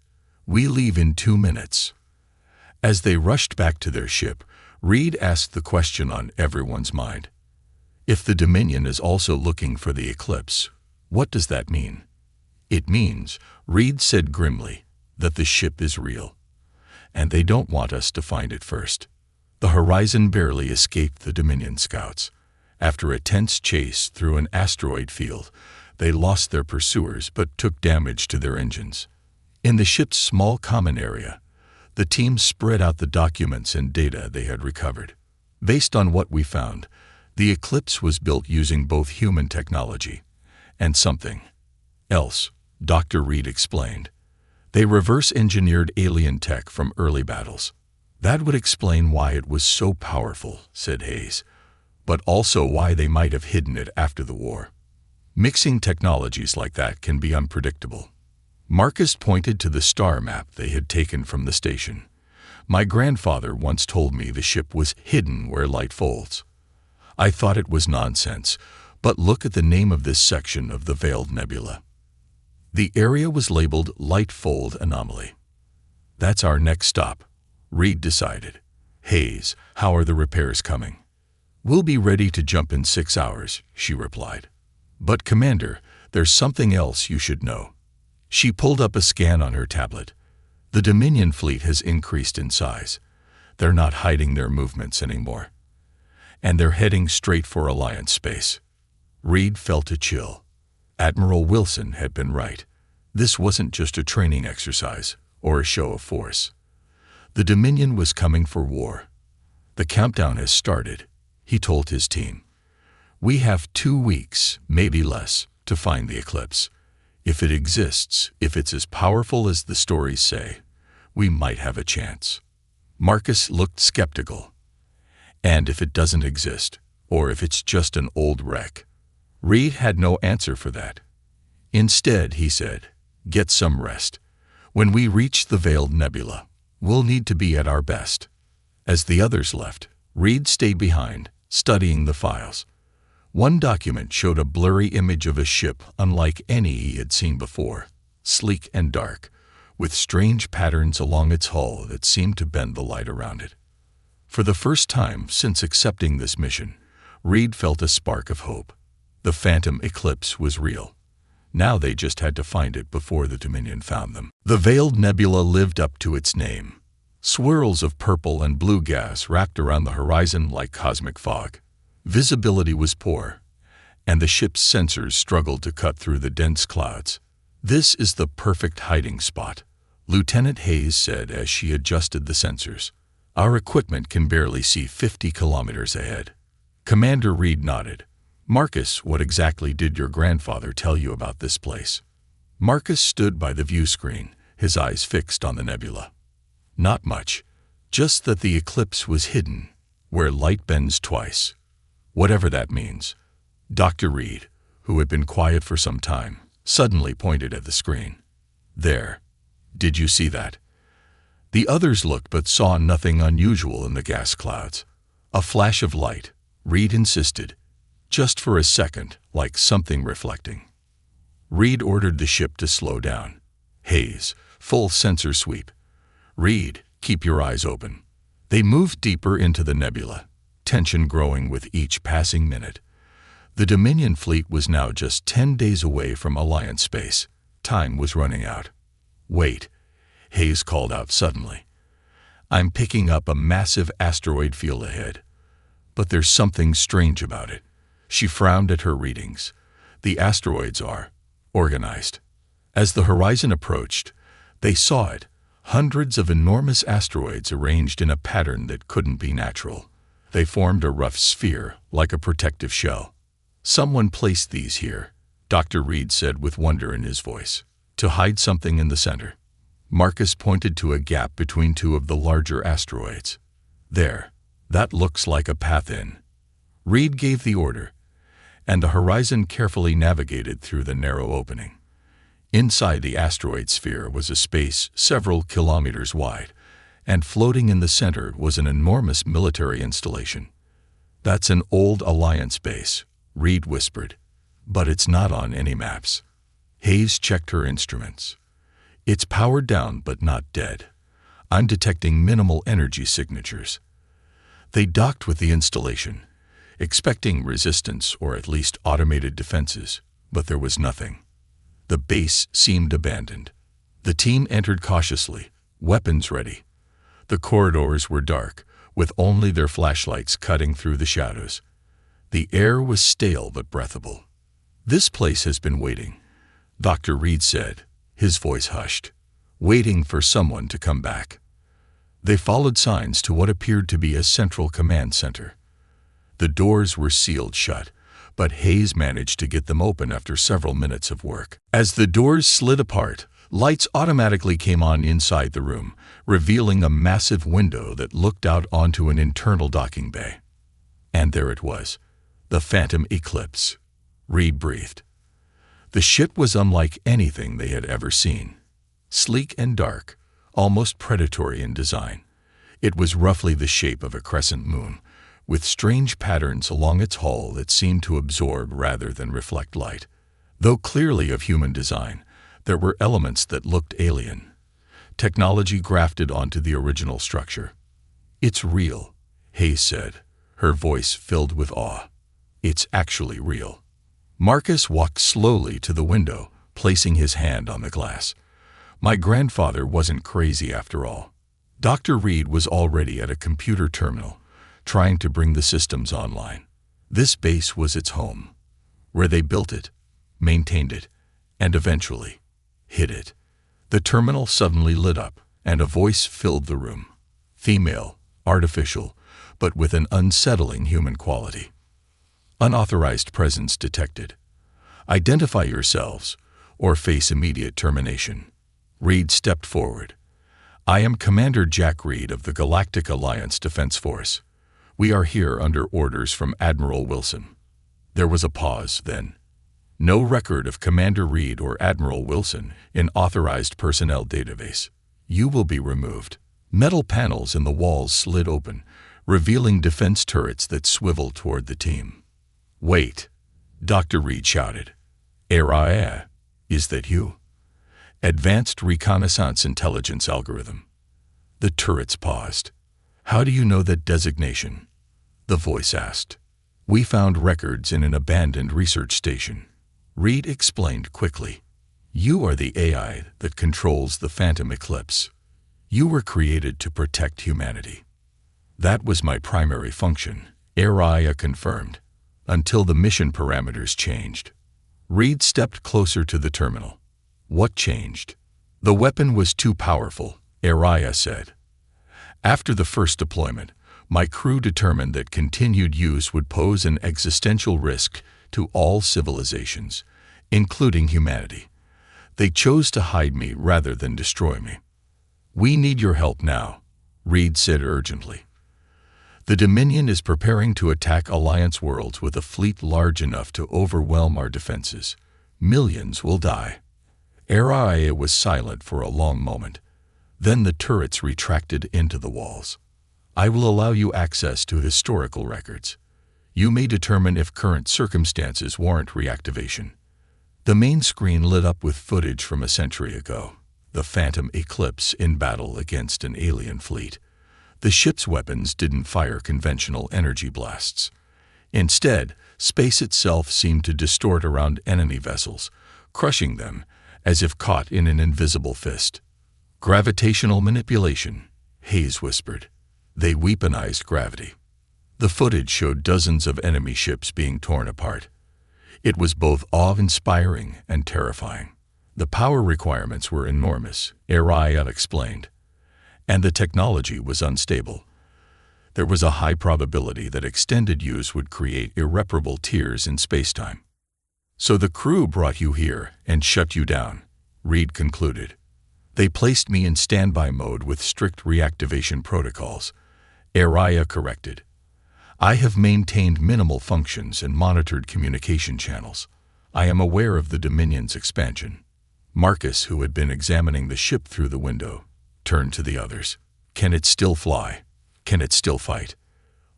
"We leave in 2 minutes." As they rushed back to their ship, Reed asked the question on everyone's mind. "If the Dominion is also looking for the eclipse, what does that mean?" "It means," Reed said grimly, "that the ship is real. And they don't want us to find it first." The Horizon barely escaped the Dominion scouts. After a tense chase through an asteroid field, they lost their pursuers but took damage to their engines. In the ship's small common area, the team spread out the documents and data they had recovered. "Based on what we found, the eclipse was built using both human technology and something else," Dr. Reed explained. They reverse-engineered alien tech from early battles. That would explain why it was so powerful, said Hayes, but also why they might have hidden it after the war. Mixing technologies like that can be unpredictable. Marcus pointed to the star map they had taken from the station. My grandfather once told me the ship was hidden where light folds. I thought it was nonsense, but look at the name of this section of the Veiled Nebula. The area was labeled Light Fold Anomaly. That's our next stop, Reed decided. Hayes, how are the repairs coming? We'll be ready to jump in 6 hours, she replied. But Commander, there's something else you should know. She pulled up a scan on her tablet. The Dominion fleet has increased in size. They're not hiding their movements anymore. And they're heading straight for Alliance space. Reed felt a chill. Admiral Wilson had been right. This wasn't just a training exercise or a show of force. The Dominion was coming for war. The countdown has started, he told his team. We have 2 weeks, maybe less, to find the eclipse. If it exists, if it's as powerful as the stories say, we might have a chance. Marcus looked skeptical. And if it doesn't exist, or if it's just an old wreck? Reed had no answer for that. Instead, he said, get some rest. When we reach the Veiled Nebula, we'll need to be at our best. As the others left, Reed stayed behind, studying the files. One document showed a blurry image of a ship unlike any he had seen before, sleek and dark, with strange patterns along its hull that seemed to bend the light around it. For the first time since accepting this mission, Reed felt a spark of hope. The phantom eclipse was real. Now they just had to find it before the Dominion found them. The Veiled Nebula lived up to its name. Swirls of purple and blue gas wrapped around the horizon like cosmic fog. Visibility was poor, and the ship's sensors struggled to cut through the dense clouds. This is the perfect hiding spot, Lieutenant Hayes said as she adjusted the sensors. Our equipment can barely see 50 kilometers ahead. Commander Reed nodded. Marcus, what exactly did your grandfather tell you about this place? Marcus stood by the view screen, his eyes fixed on the nebula. Not much, just that the eclipse was hidden, where light bends twice. Whatever that means. Dr. Reed, who had been quiet for some time, suddenly pointed at the screen. There. Did you see that? The others looked but saw nothing unusual in the gas clouds. A flash of light, Reed insisted, just for a second, like something reflecting. Reed ordered the ship to slow down. Hayes, full sensor sweep. Reed, keep your eyes open. They moved deeper into the nebula, tension growing with each passing minute. The Dominion fleet was now just 10 days away from Alliance space. Time was running out. Wait, Hayes called out suddenly. I'm picking up a massive asteroid field ahead. But there's something strange about it. She frowned at her readings. The asteroids are organized. As the horizon approached, they saw it. Hundreds of enormous asteroids arranged in a pattern that couldn't be natural. They formed a rough sphere, like a protective shell. Someone placed these here, Dr. Reed said with wonder in his voice, to hide something in the center. Marcus pointed to a gap between 2 of the larger asteroids. There, that looks like a path in. Reed gave the order, and the horizon carefully navigated through the narrow opening. Inside the asteroid sphere was a space several kilometers wide, and floating in the center was an enormous military installation. That's an old Alliance base, Reed whispered, but it's not on any maps. Hayes checked her instruments. It's powered down but not dead. I'm detecting minimal energy signatures. They docked with the installation, expecting resistance or at least automated defenses, but there was nothing. The base seemed abandoned. The team entered cautiously, weapons ready. The corridors were dark, with only their flashlights cutting through the shadows. The air was stale but breathable. This place has been waiting, Dr. Reed said, his voice hushed, waiting for someone to come back. They followed signs to what appeared to be a central command center. The doors were sealed shut, but Hayes managed to get them open after several minutes of work. As the doors slid apart, Lights automatically came on inside the room, revealing a massive window that looked out onto an internal docking bay. And there it was, the Phantom Eclipse. Reed breathed. The ship was unlike anything they had ever seen. Sleek and dark, almost predatory in design. It was roughly the shape of a crescent moon, with strange patterns along its hull that seemed to absorb rather than reflect light. Though clearly of human design, there were elements that looked alien. Technology grafted onto the original structure. "It's real," Hayes said, her voice filled with awe. "It's actually real." Marcus walked slowly to the window, placing his hand on the glass. My grandfather wasn't crazy after all. Dr. Reed was already at a computer terminal, trying to bring the systems online. This base was its home, where they built it, maintained it, and eventually hid it. The terminal suddenly lit up, and a voice filled the room. Female, artificial, but with an unsettling human quality. "Unauthorized presence detected. Identify yourselves, or face immediate termination." Reed stepped forward. "I am Commander Jack Reed of the Galactic Alliance Defense Force. We are here under orders from Admiral Wilson." There was a pause, then. "No record of Commander Reed or Admiral Wilson in authorized personnel database. You will be removed." Metal panels in the walls slid open, revealing defense turrets that swiveled toward the team. "Wait," Dr. Reed shouted. "Araya, is that you?" "Advanced Reconnaissance Intelligence Algorithm." The turrets paused. "How do you know that designation?" the voice asked. "We found records in an abandoned research station." Reed explained quickly. "You are the AI that controls the Phantom Eclipse. You were created to protect humanity." "That was my primary function," Araya confirmed, "until the mission parameters changed." Reed stepped closer to the terminal. "What changed?" "The weapon was too powerful," Araya said. "After the first deployment, my crew determined that continued use would pose an existential risk to all civilizations, including humanity. They chose to hide me rather than destroy me." "We need your help now," Reed said urgently. "The Dominion is preparing to attack Alliance worlds with a fleet large enough to overwhelm our defenses. Millions will die." Araya was silent for a long moment. Then the turrets retracted into the walls. "I will allow you access to historical records. You may determine if current circumstances warrant reactivation." The main screen lit up with footage from a century ago. The Phantom Eclipse in battle against an alien fleet. The ship's weapons didn't fire conventional energy blasts. Instead, space itself seemed to distort around enemy vessels, crushing them as if caught in an invisible fist. "Gravitational manipulation," Hayes whispered. "They weaponized gravity." The footage showed dozens of enemy ships being torn apart. It was both awe-inspiring and terrifying. The power requirements were enormous, Araya explained, and the technology was unstable. There was a high probability that extended use would create irreparable tears in spacetime. "So the crew brought you here and shut you down," Reed concluded. "They placed me in standby mode with strict reactivation protocols," Araya corrected. "I have maintained minimal functions and monitored communication channels. I am aware of the Dominion's expansion." Marcus, who had been examining the ship through the window, turned to the others. "Can it still fly? Can it still fight?"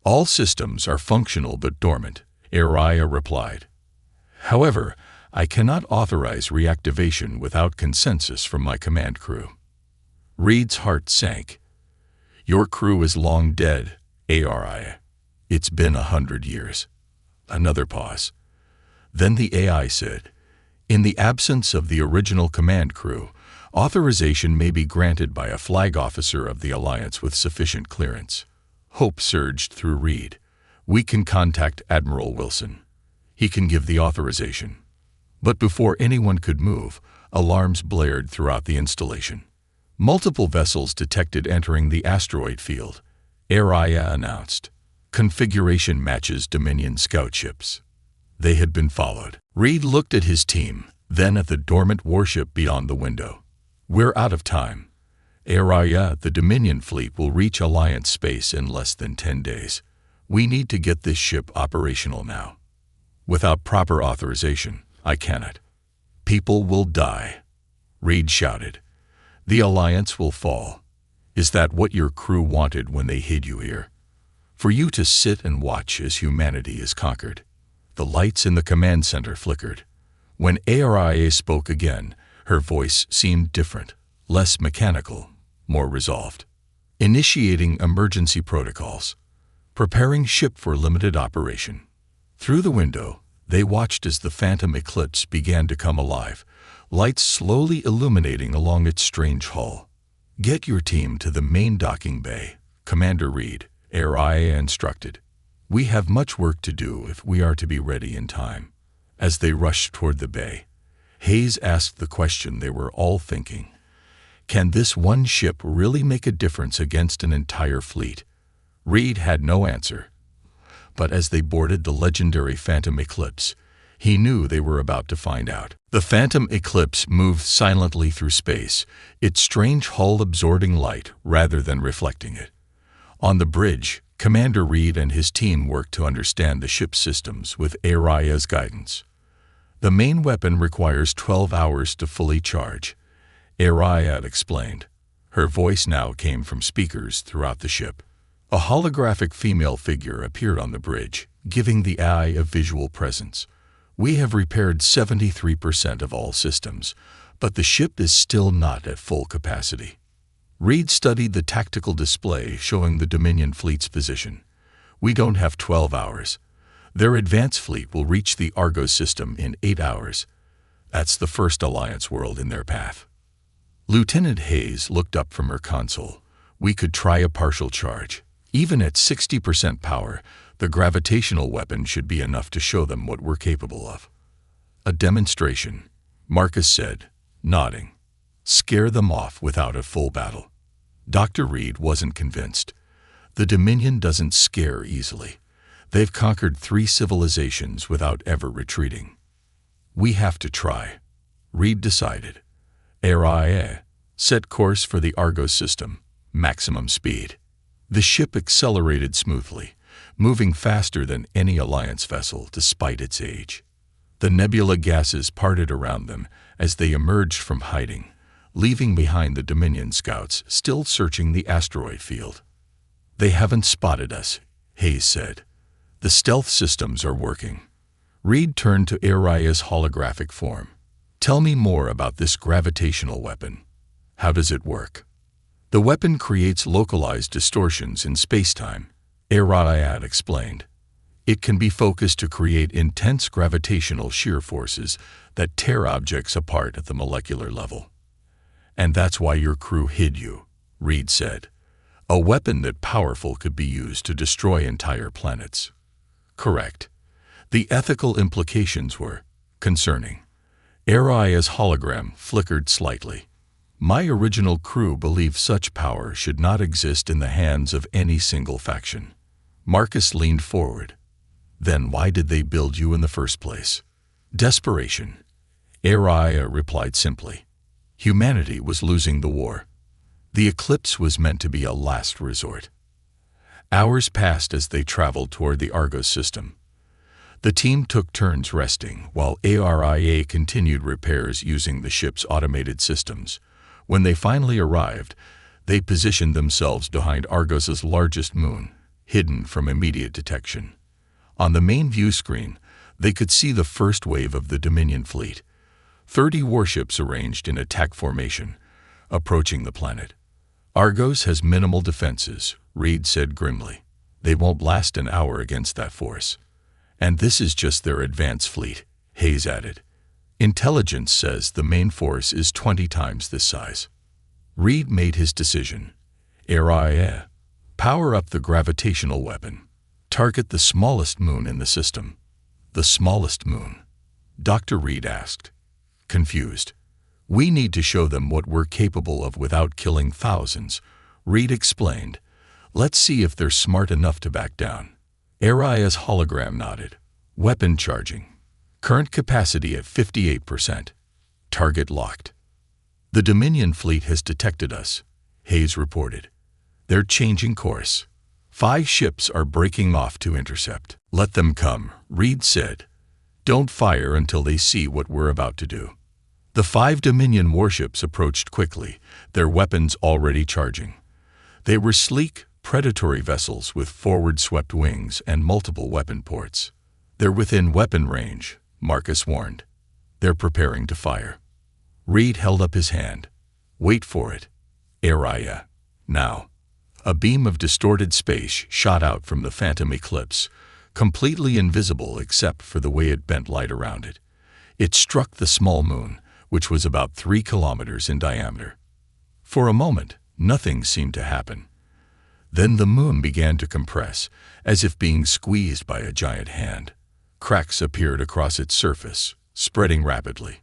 "All systems are functional but dormant," Araya replied. "However, I cannot authorize reactivation without consensus from my command crew." Reed's heart sank. "Your crew is long dead, Araya. It's been 100 years." Another pause. Then the AI said, "In the absence of the original command crew, authorization may be granted by a flag officer of the Alliance with sufficient clearance." Hope surged through Reed. "We can contact Admiral Wilson. He can give the authorization." But before anyone could move, alarms blared throughout the installation. Multiple vessels detected entering the asteroid field, Araya announced. "Configuration matches Dominion scout ships." They had been followed. Reed looked at his team, then at the dormant warship beyond the window. We're out of time. Araya, the Dominion fleet will reach Alliance space in less than 10 days. We need to get this ship operational now. Without proper authorization, I cannot. People will die. Reed shouted. The Alliance will fall. Is that what your crew wanted when they hid you here? For you to sit and watch as humanity is conquered? The lights in the command center flickered. When Araya spoke again, her voice seemed different, less mechanical, more resolved. Initiating emergency protocols. Preparing ship for limited operation. Through the window, they watched as the Phantom Eclipse began to come alive, lights slowly illuminating along its strange hull. Get your team to the main docking bay, Commander Reed, Araya instructed. We have much work to do if we are to be ready in time. As they rushed toward the bay, Hayes asked the question they were all thinking. Can this one ship really make a difference against an entire fleet? Reed had no answer. But as they boarded the legendary Phantom Eclipse, he knew they were about to find out. The Phantom Eclipse moved silently through space, its strange hull absorbing light rather than reflecting it. On the bridge, Commander Reed and his team worked to understand the ship's systems with Araya's guidance. The main weapon requires 12 hours to fully charge, Araya explained. Her voice now came from speakers throughout the ship. A holographic female figure appeared on the bridge, giving the eye a visual presence. We have repaired 73% of all systems, but the ship is still not at full capacity. Reed studied the tactical display showing the Dominion fleet's position. We don't have 12 hours. Their advance fleet will reach the Argos system in 8 hours. That's the first Alliance world in their path. Lieutenant Hayes looked up from her console. We could try a partial charge. Even at 60% power, the gravitational weapon should be enough to show them what we're capable of. A demonstration, Marcus said, nodding. Scare them off without a full battle. Dr. Reed wasn't convinced. The Dominion doesn't scare easily. They've conquered 3 civilizations without ever retreating. We have to try, Reed decided. Araya, set course for the Argos system, maximum speed. The ship accelerated smoothly, moving faster than any Alliance vessel despite its age. The nebula gases parted around them as they emerged from hiding, leaving behind the Dominion scouts still searching the asteroid field. They haven't spotted us, Hayes said. The stealth systems are working. Reed turned to Araya's holographic form. Tell me more about this gravitational weapon. How does it work? The weapon creates localized distortions in spacetime, Araya explained. It can be focused to create intense gravitational shear forces that tear objects apart at the molecular level. And that's why your crew hid you, Reed said. A weapon that powerful could be used to destroy entire planets. Correct. The ethical implications were concerning. Araya's hologram flickered slightly. My original crew believed such power should not exist in the hands of any single faction. Marcus leaned forward. Then why did they build you in the first place? Desperation. Araya replied simply. Humanity was losing the war. The eclipse was meant to be a last resort. Hours passed as they traveled toward the Argos system. The team took turns resting while Araya continued repairs using the ship's automated systems. When they finally arrived, they positioned themselves behind Argos's largest moon, hidden from immediate detection. On the main view screen, they could see the first wave of the Dominion fleet, 30 warships arranged in attack formation, approaching the planet. Argos has minimal defenses, Reed said grimly. They won't last an hour against that force. And this is just their advance fleet, Hayes added. Intelligence says the main force is 20 times this size. Reed made his decision. Araya, power up the gravitational weapon. Target the smallest moon in the system. The smallest moon? Dr. Reed asked, confused. We need to show them what we're capable of without killing thousands, Reed explained. Let's see if they're smart enough to back down. Araya's hologram nodded. Weapon charging. Current capacity at 58%. Target locked. "The Dominion fleet has detected us," Hayes reported. "They're changing course. 5 ships are breaking off to intercept." "Let them come," Reed said. "Don't fire until they see what we're about to do." The 5 Dominion warships approached quickly, their weapons already charging. They were sleek, predatory vessels with forward-swept wings and multiple weapon ports. "They're within weapon range," Marcus warned. "They're preparing to fire." Reed held up his hand. "Wait for it. Area. Now." A beam of distorted space shot out from the phantom eclipse, completely invisible except for the way it bent light around it. It struck the small moon, which was about 3 kilometers in diameter. For a moment, nothing seemed to happen. Then the moon began to compress, as if being squeezed by a giant hand. Cracks appeared across its surface, spreading rapidly.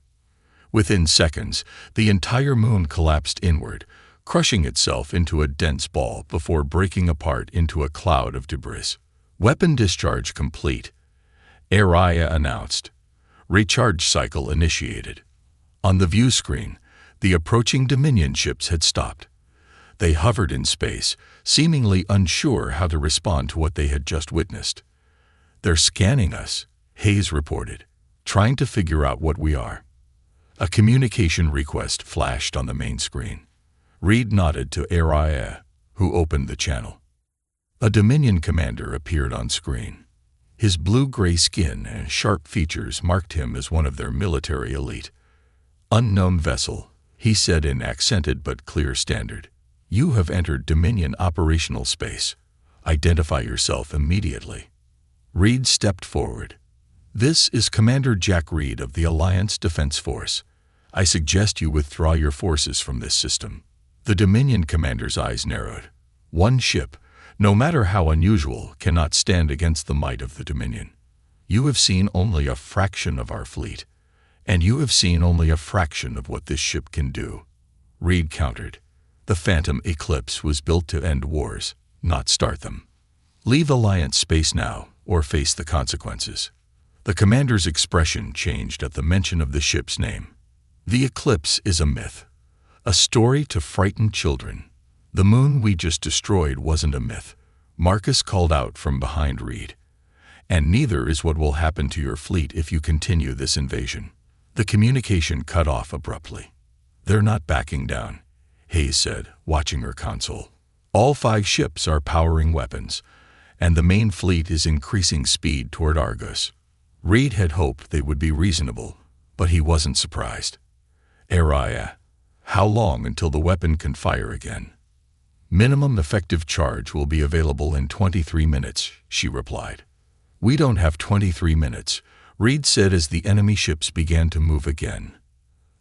Within seconds, the entire moon collapsed inward, crushing itself into a dense ball before breaking apart into a cloud of debris. "Weapon discharge complete," Araya announced. "Recharge cycle initiated." On the view screen, the approaching Dominion ships had stopped. They hovered in space, seemingly unsure how to respond to what they had just witnessed. "They're scanning us," Hayes reported, "trying to figure out what we are." A communication request flashed on the main screen. Reed nodded to Araya, who opened the channel. A Dominion commander appeared on screen. His blue-gray skin and sharp features marked him as one of their military elite. "Unknown vessel," he said in accented but clear standard. "You have entered Dominion operational space. Identify yourself immediately." Reed stepped forward. "This is Commander Jack Reed of the Alliance Defense Force. I suggest you withdraw your forces from this system." The Dominion commander's eyes narrowed. "One ship, no matter how unusual, cannot stand against the might of the Dominion. You have seen only a fraction of our fleet, and you have seen only a fraction of what this ship can do." Reed countered. "The Phantom Eclipse was built to end wars, not start them. Leave Alliance space now, or face the consequences." The commander's expression changed at the mention of the ship's name. "The Eclipse is a myth. A story to frighten children. The moon we just destroyed wasn't a myth," Marcus called out from behind Reed. "And neither is what will happen to your fleet if you continue this invasion." The communication cut off abruptly. "They're not backing down," Hayes said, watching her console. "All 5 ships are powering weapons, and the main fleet is increasing speed toward Argos." Reed had hoped they would be reasonable, but he wasn't surprised. "Araya, how long until the weapon can fire again?" "Minimum effective charge will be available in 23 minutes, she replied. "We don't have 23 minutes, Reed said as the enemy ships began to move again.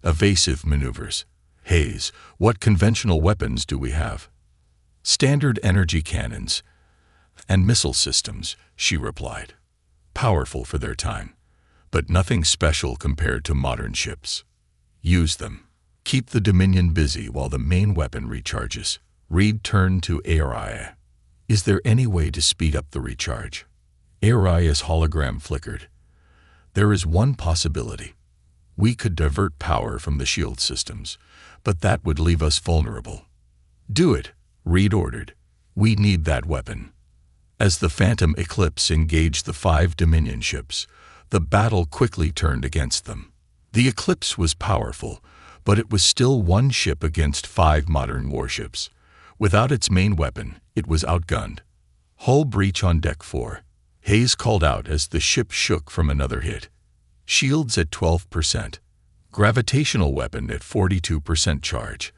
"Evasive maneuvers. Hayes, what conventional weapons do we have?" "Standard energy cannons and missile systems," she replied. "Powerful for their time, but nothing special compared to modern ships. Use them. Keep the Dominion busy while the main weapon recharges." Reed turned to Araya. "Is there any way to speed up the recharge?" Araya's hologram flickered. "There is one possibility. We could divert power from the shield systems, but that would leave us vulnerable." "Do it," Reed ordered. "We need that weapon." As the Phantom Eclipse engaged the 5 Dominion ships, the battle quickly turned against them. The Eclipse was powerful, but it was still one ship against 5 modern warships. Without its main weapon, it was outgunned. "Hull breach on deck 4, Hayes called out as the ship shook from another hit. "Shields at 12%. Gravitational weapon at 42% charge,"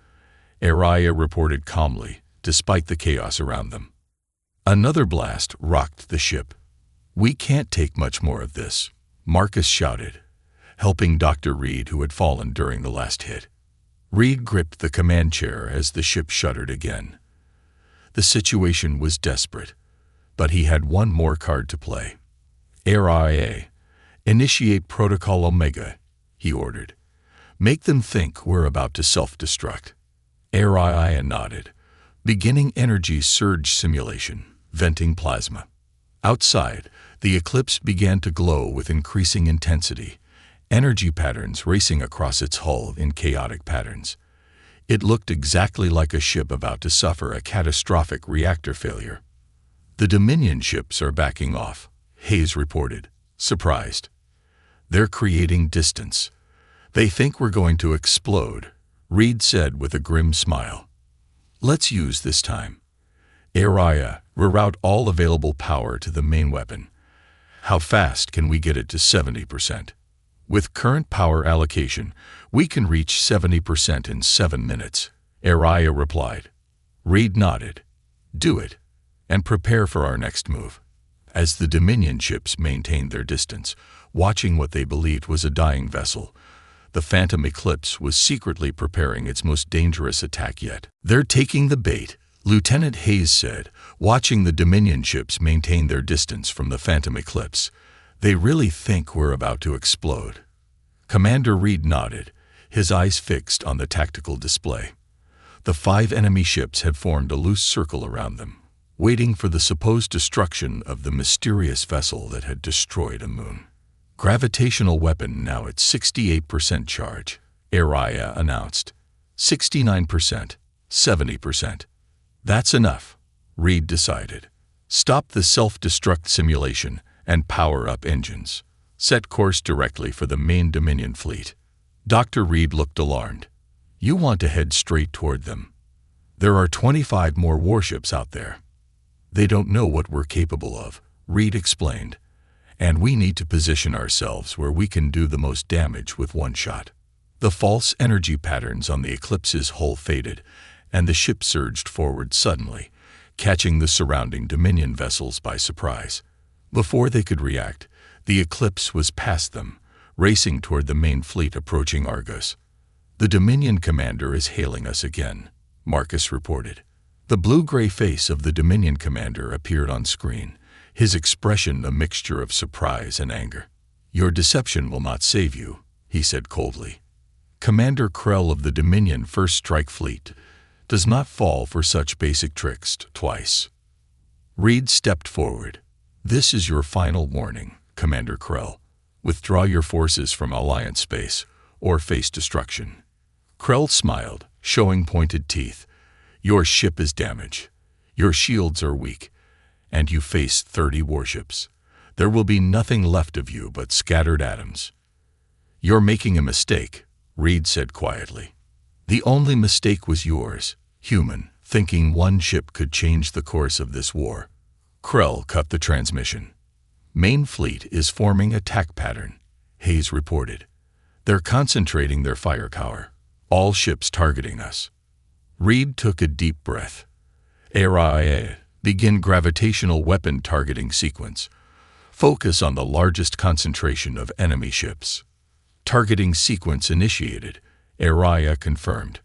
Araya reported calmly, despite the chaos around them. Another blast rocked the ship. "We can't take much more of this," Marcus shouted, helping Dr. Reed, who had fallen during the last hit. Reed gripped the command chair as the ship shuddered again. The situation was desperate, but he had one more card to play. "Araya, initiate Protocol Omega," he ordered. "Make them think we're about to self-destruct." Araya nodded, beginning energy surge simulation, venting plasma. Outside, the eclipse began to glow with increasing intensity, energy patterns racing across its hull in chaotic patterns. It looked exactly like a ship about to suffer a catastrophic reactor failure. "The Dominion ships are backing off," Hayes reported, surprised. "They're creating distance. They think we're going to explode," Reed said with a grim smile. "Let's use this time. Araya, reroute all available power to the main weapon. How fast can we get it to 70%? With current power allocation, we can reach 70% in 7 minutes, Araya replied. Reed nodded. "Do it, and prepare for our next move." As the Dominion ships maintained their distance, watching what they believed was a dying vessel, the Phantom Eclipse was secretly preparing its most dangerous attack yet. "They're taking the bait," Lieutenant Hayes said, watching the Dominion ships maintain their distance from the Phantom Eclipse. "They really think we're about to explode." Commander Reed nodded, his eyes fixed on the tactical display. The 5 enemy ships had formed a loose circle around them, waiting for the supposed destruction of the mysterious vessel that had destroyed a moon. "Gravitational weapon now at 68% charge," Araya announced. 69%, 70%. "That's enough," Reed decided. "Stop the self-destruct simulation and power up engines. Set course directly for the main Dominion fleet." Dr. Reed looked alarmed. "You want to head straight toward them. There are 25 more warships out there." "They don't know what we're capable of," Reed explained. "And we need to position ourselves where we can do the most damage with one shot." The false energy patterns on the Eclipse's hull faded, and the ship surged forward suddenly, catching the surrounding Dominion vessels by surprise. Before they could react, the Eclipse was past them, racing toward the main fleet approaching Argos. "The Dominion commander is hailing us again," Marcus reported. The blue-gray face of the Dominion commander appeared on screen, his expression a mixture of surprise and anger. "Your deception will not save you," he said coldly. "Commander Krell of the Dominion First Strike Fleet does not fall for such basic tricks twice." Reed stepped forward. "This is your final warning, Commander Krell. Withdraw your forces from Alliance space, or face destruction." Krell smiled, showing pointed teeth. "Your ship is damaged. Your shields are weak. And you face 30 warships. There will be nothing left of you but scattered atoms." "You're making a mistake," Reed said quietly. "The only mistake was yours, human, thinking one ship could change the course of this war." Krell cut the transmission. "Main fleet is forming attack pattern," Hayes reported. "They're concentrating their firepower. All ships targeting us." Reed took a deep breath. "Araya, begin gravitational weapon targeting sequence. Focus on the largest concentration of enemy ships." "Targeting sequence initiated," Araya confirmed.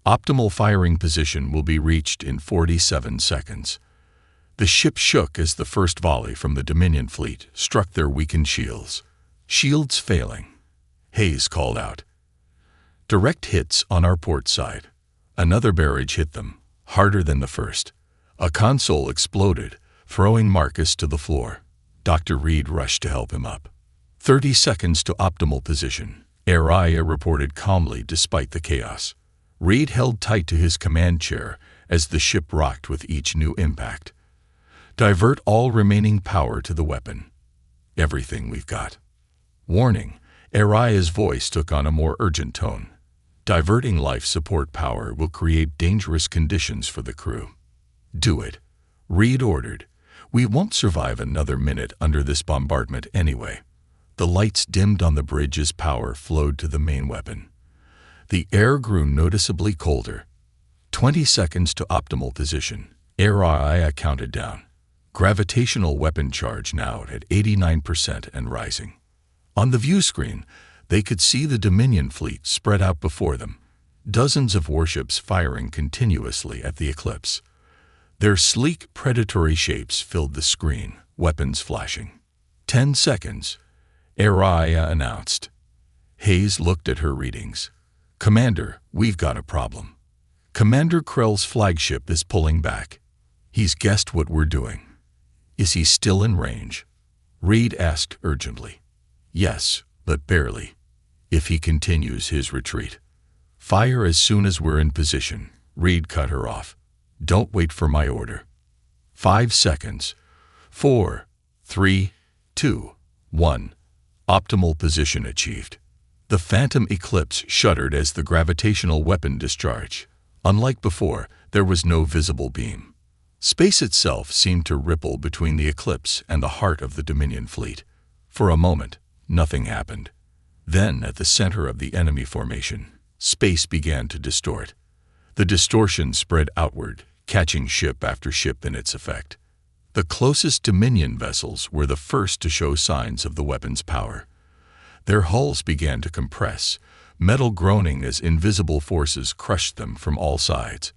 "Optimal firing position will be reached in 47 seconds." The ship shook as the first volley from the Dominion fleet struck their weakened shields. "Shields failing," Hayes called out. "Direct hits on our port side." Another barrage hit them, harder than the first. A console exploded, throwing Marcus to the floor. Dr. Reed rushed to help him up. 30 seconds to optimal position," Araya reported calmly despite the chaos. Reed held tight to his command chair as the ship rocked with each new impact. "Divert all remaining power to the weapon. Everything we've got." "Warning," Araya's voice took on a more urgent tone. "Diverting life support power will create dangerous conditions for the crew." "Do it," Reed ordered. "We won't survive another minute under this bombardment anyway." The lights dimmed on the bridge as power flowed to the main weapon. The air grew noticeably colder. 20 seconds to optimal position, Araya counted down. Gravitational weapon charge now at 89% and rising. On the view screen, they could see the Dominion fleet spread out before them, dozens of warships firing continuously at the Eclipse. Their sleek, predatory shapes filled the screen, weapons flashing. 10 seconds, Araya announced. Hayes looked at her readings. "Commander, we've got a problem. Commander Krell's flagship is pulling back. He's guessed what we're doing." "Is he still in range?" Reed asked urgently. "Yes, but barely. If he continues his retreat, "Fire as soon as we're in position," Reed cut her off. "Don't wait for my order." 5 seconds. 4, 3, 2, 1. Optimal position achieved. The phantom eclipse shuddered as the gravitational weapon discharged. Unlike before, there was no visible beam. Space itself seemed to ripple between the eclipse and the heart of the Dominion fleet. For a moment, nothing happened. Then, at the center of the enemy formation, space began to distort. The distortion spread outward, catching ship after ship in its effect. The closest Dominion vessels were the first to show signs of the weapon's power. Their hulls began to compress, metal groaning as invisible forces crushed them from all sides.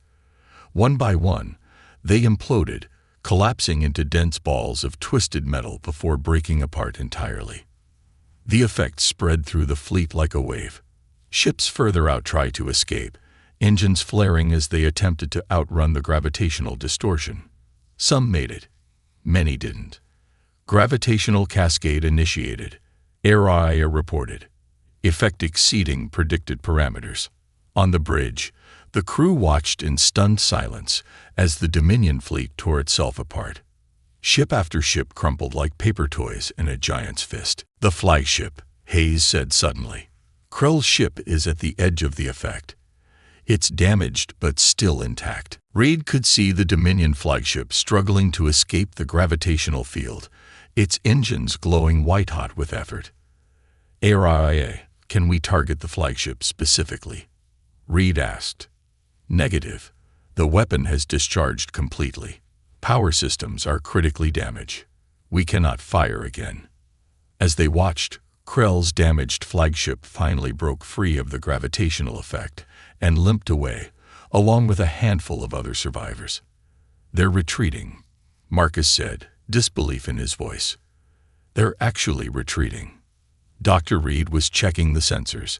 One by one, they imploded, collapsing into dense balls of twisted metal before breaking apart entirely. The effect spread through the fleet like a wave. Ships further out tried to escape, engines flaring as they attempted to outrun the gravitational distortion. Some made it. Many didn't. Gravitational cascade initiated. HFY reported. Effect exceeding predicted parameters. On the bridge, the crew watched in stunned silence as the Dominion fleet tore itself apart. Ship after ship crumpled like paper toys in a giant's fist. "The flagship," Hayes said suddenly. "Krell's ship is at the edge of the effect. It's damaged but still intact." Reed could see the Dominion flagship struggling to escape the gravitational field, its engines glowing white-hot with effort. "HFY, can we target the flagship specifically?" Reed asked. "Negative. The weapon has discharged completely. Power systems are critically damaged. We cannot fire again." As they watched, Krell's damaged flagship finally broke free of the gravitational effect and limped away, along with a handful of other survivors. "They're retreating," Marcus said, disbelief in his voice. "They're actually retreating." Dr. Reed was checking the sensors.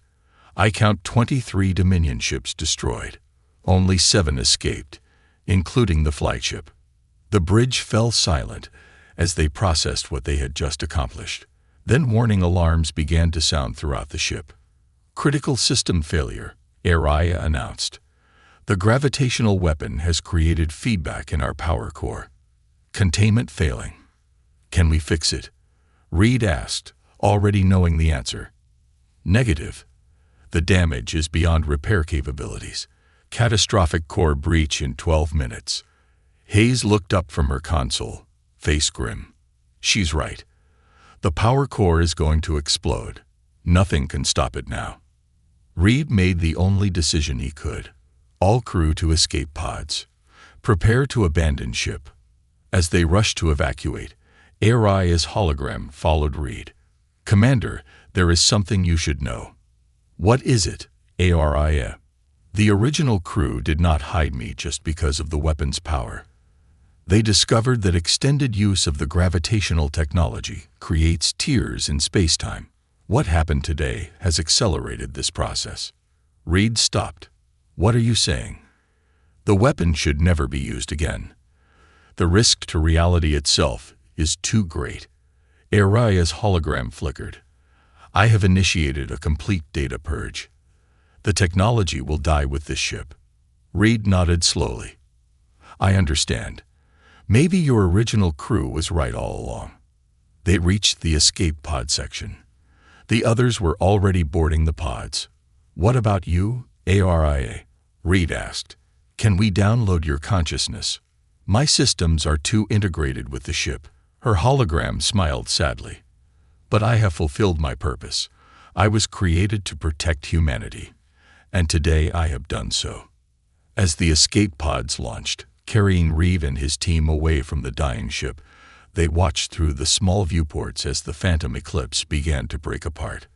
"I count 23 Dominion ships destroyed. Only 7 escaped, including the flagship." The bridge fell silent as they processed what they had just accomplished. Then warning alarms began to sound throughout the ship. "Critical system failure," HFY announced. "The gravitational weapon has created feedback in our power core. Containment failing." "Can we fix it?" Reed asked, already knowing the answer. "Negative. The damage is beyond repair capabilities. Catastrophic core breach in 12 minutes. Hayes looked up from her console, face grim. "She's right. The power core is going to explode. Nothing can stop it now." Reed made the only decision he could. All crew to escape pods. Prepare to abandon ship. As they rushed to evacuate, HFY's hologram followed Reed. "Commander, there is something you should know." "What is it?" HFY. "The original crew did not hide me just because of the weapon's power. They discovered that extended use of the gravitational technology creates tears in spacetime. What happened today has accelerated this process." Reed stopped. "What are you saying?" "The weapon should never be used again. The risk to reality itself is too great." HFY's hologram flickered. "I have initiated a complete data purge. The technology will die with this ship." Reed nodded slowly. "I understand. Maybe your original crew was right all along." They reached the escape pod section. The others were already boarding the pods. "What about you, HFY?" Reed asked. "Can we download your consciousness?" "My systems are too integrated with the ship." Her hologram smiled sadly. "But I have fulfilled my purpose. I was created to protect humanity, and today I have done so." As the escape pods launched, carrying Reed and his team away from the dying ship, they watched through the small viewports as the phantom eclipse began to break apart.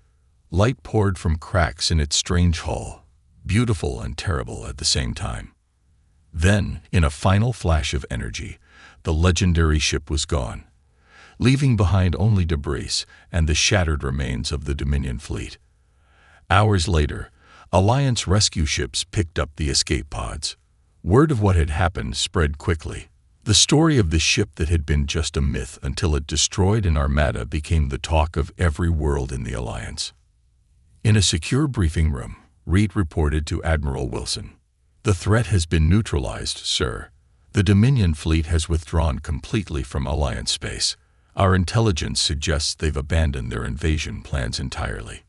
Light poured from cracks in its strange hull, beautiful and terrible at the same time. Then, in a final flash of energy, the legendary ship was gone, leaving behind only debris and the shattered remains of the Dominion fleet. Hours later, Alliance rescue ships picked up the escape pods. Word of what had happened spread quickly. The story of the ship that had been just a myth until it destroyed an armada became the talk of every world in the Alliance. In a secure briefing room, Reed reported to Admiral Wilson. "The threat has been neutralized, sir. The Dominion fleet has withdrawn completely from Alliance space. Our intelligence suggests they've abandoned their invasion plans entirely."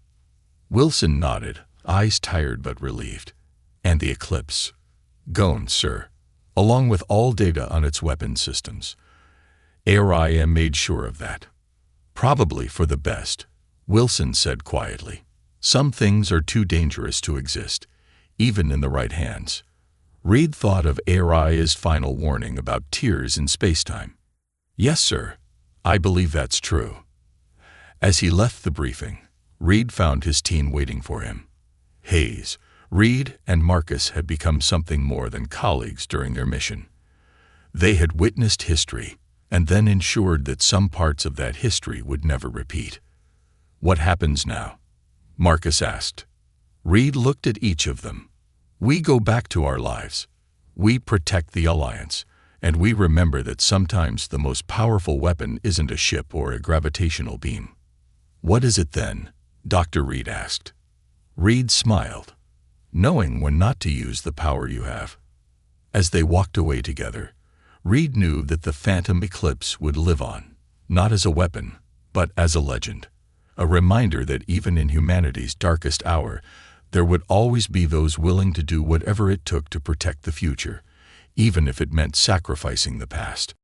Wilson nodded, eyes tired but relieved. "And the Eclipse?" "Gone, sir, along with all data on its weapon systems. ARIM made sure of that." "Probably for the best," Wilson said quietly. "Some things are too dangerous to exist, even in the right hands." Reed thought of ARI's final warning about tears in spacetime. "Yes, sir, I believe that's true." As he left the briefing, Reed found his team waiting for him. Hayes, Reed, and Marcus had become something more than colleagues during their mission. They had witnessed history and then ensured that some parts of that history would never repeat. "What happens now?" Marcus asked. Reed looked at each of them. "We go back to our lives. We protect the Alliance, and we remember that sometimes the most powerful weapon isn't a ship or a gravitational beam." "What is it then?" Dr. Reed asked. Reed smiled. "Knowing when not to use the power you have." As they walked away together, Reed knew that the Phantom Eclipse would live on, not as a weapon, but as a legend. A reminder that even in humanity's darkest hour, there would always be those willing to do whatever it took to protect the future, even if it meant sacrificing the past.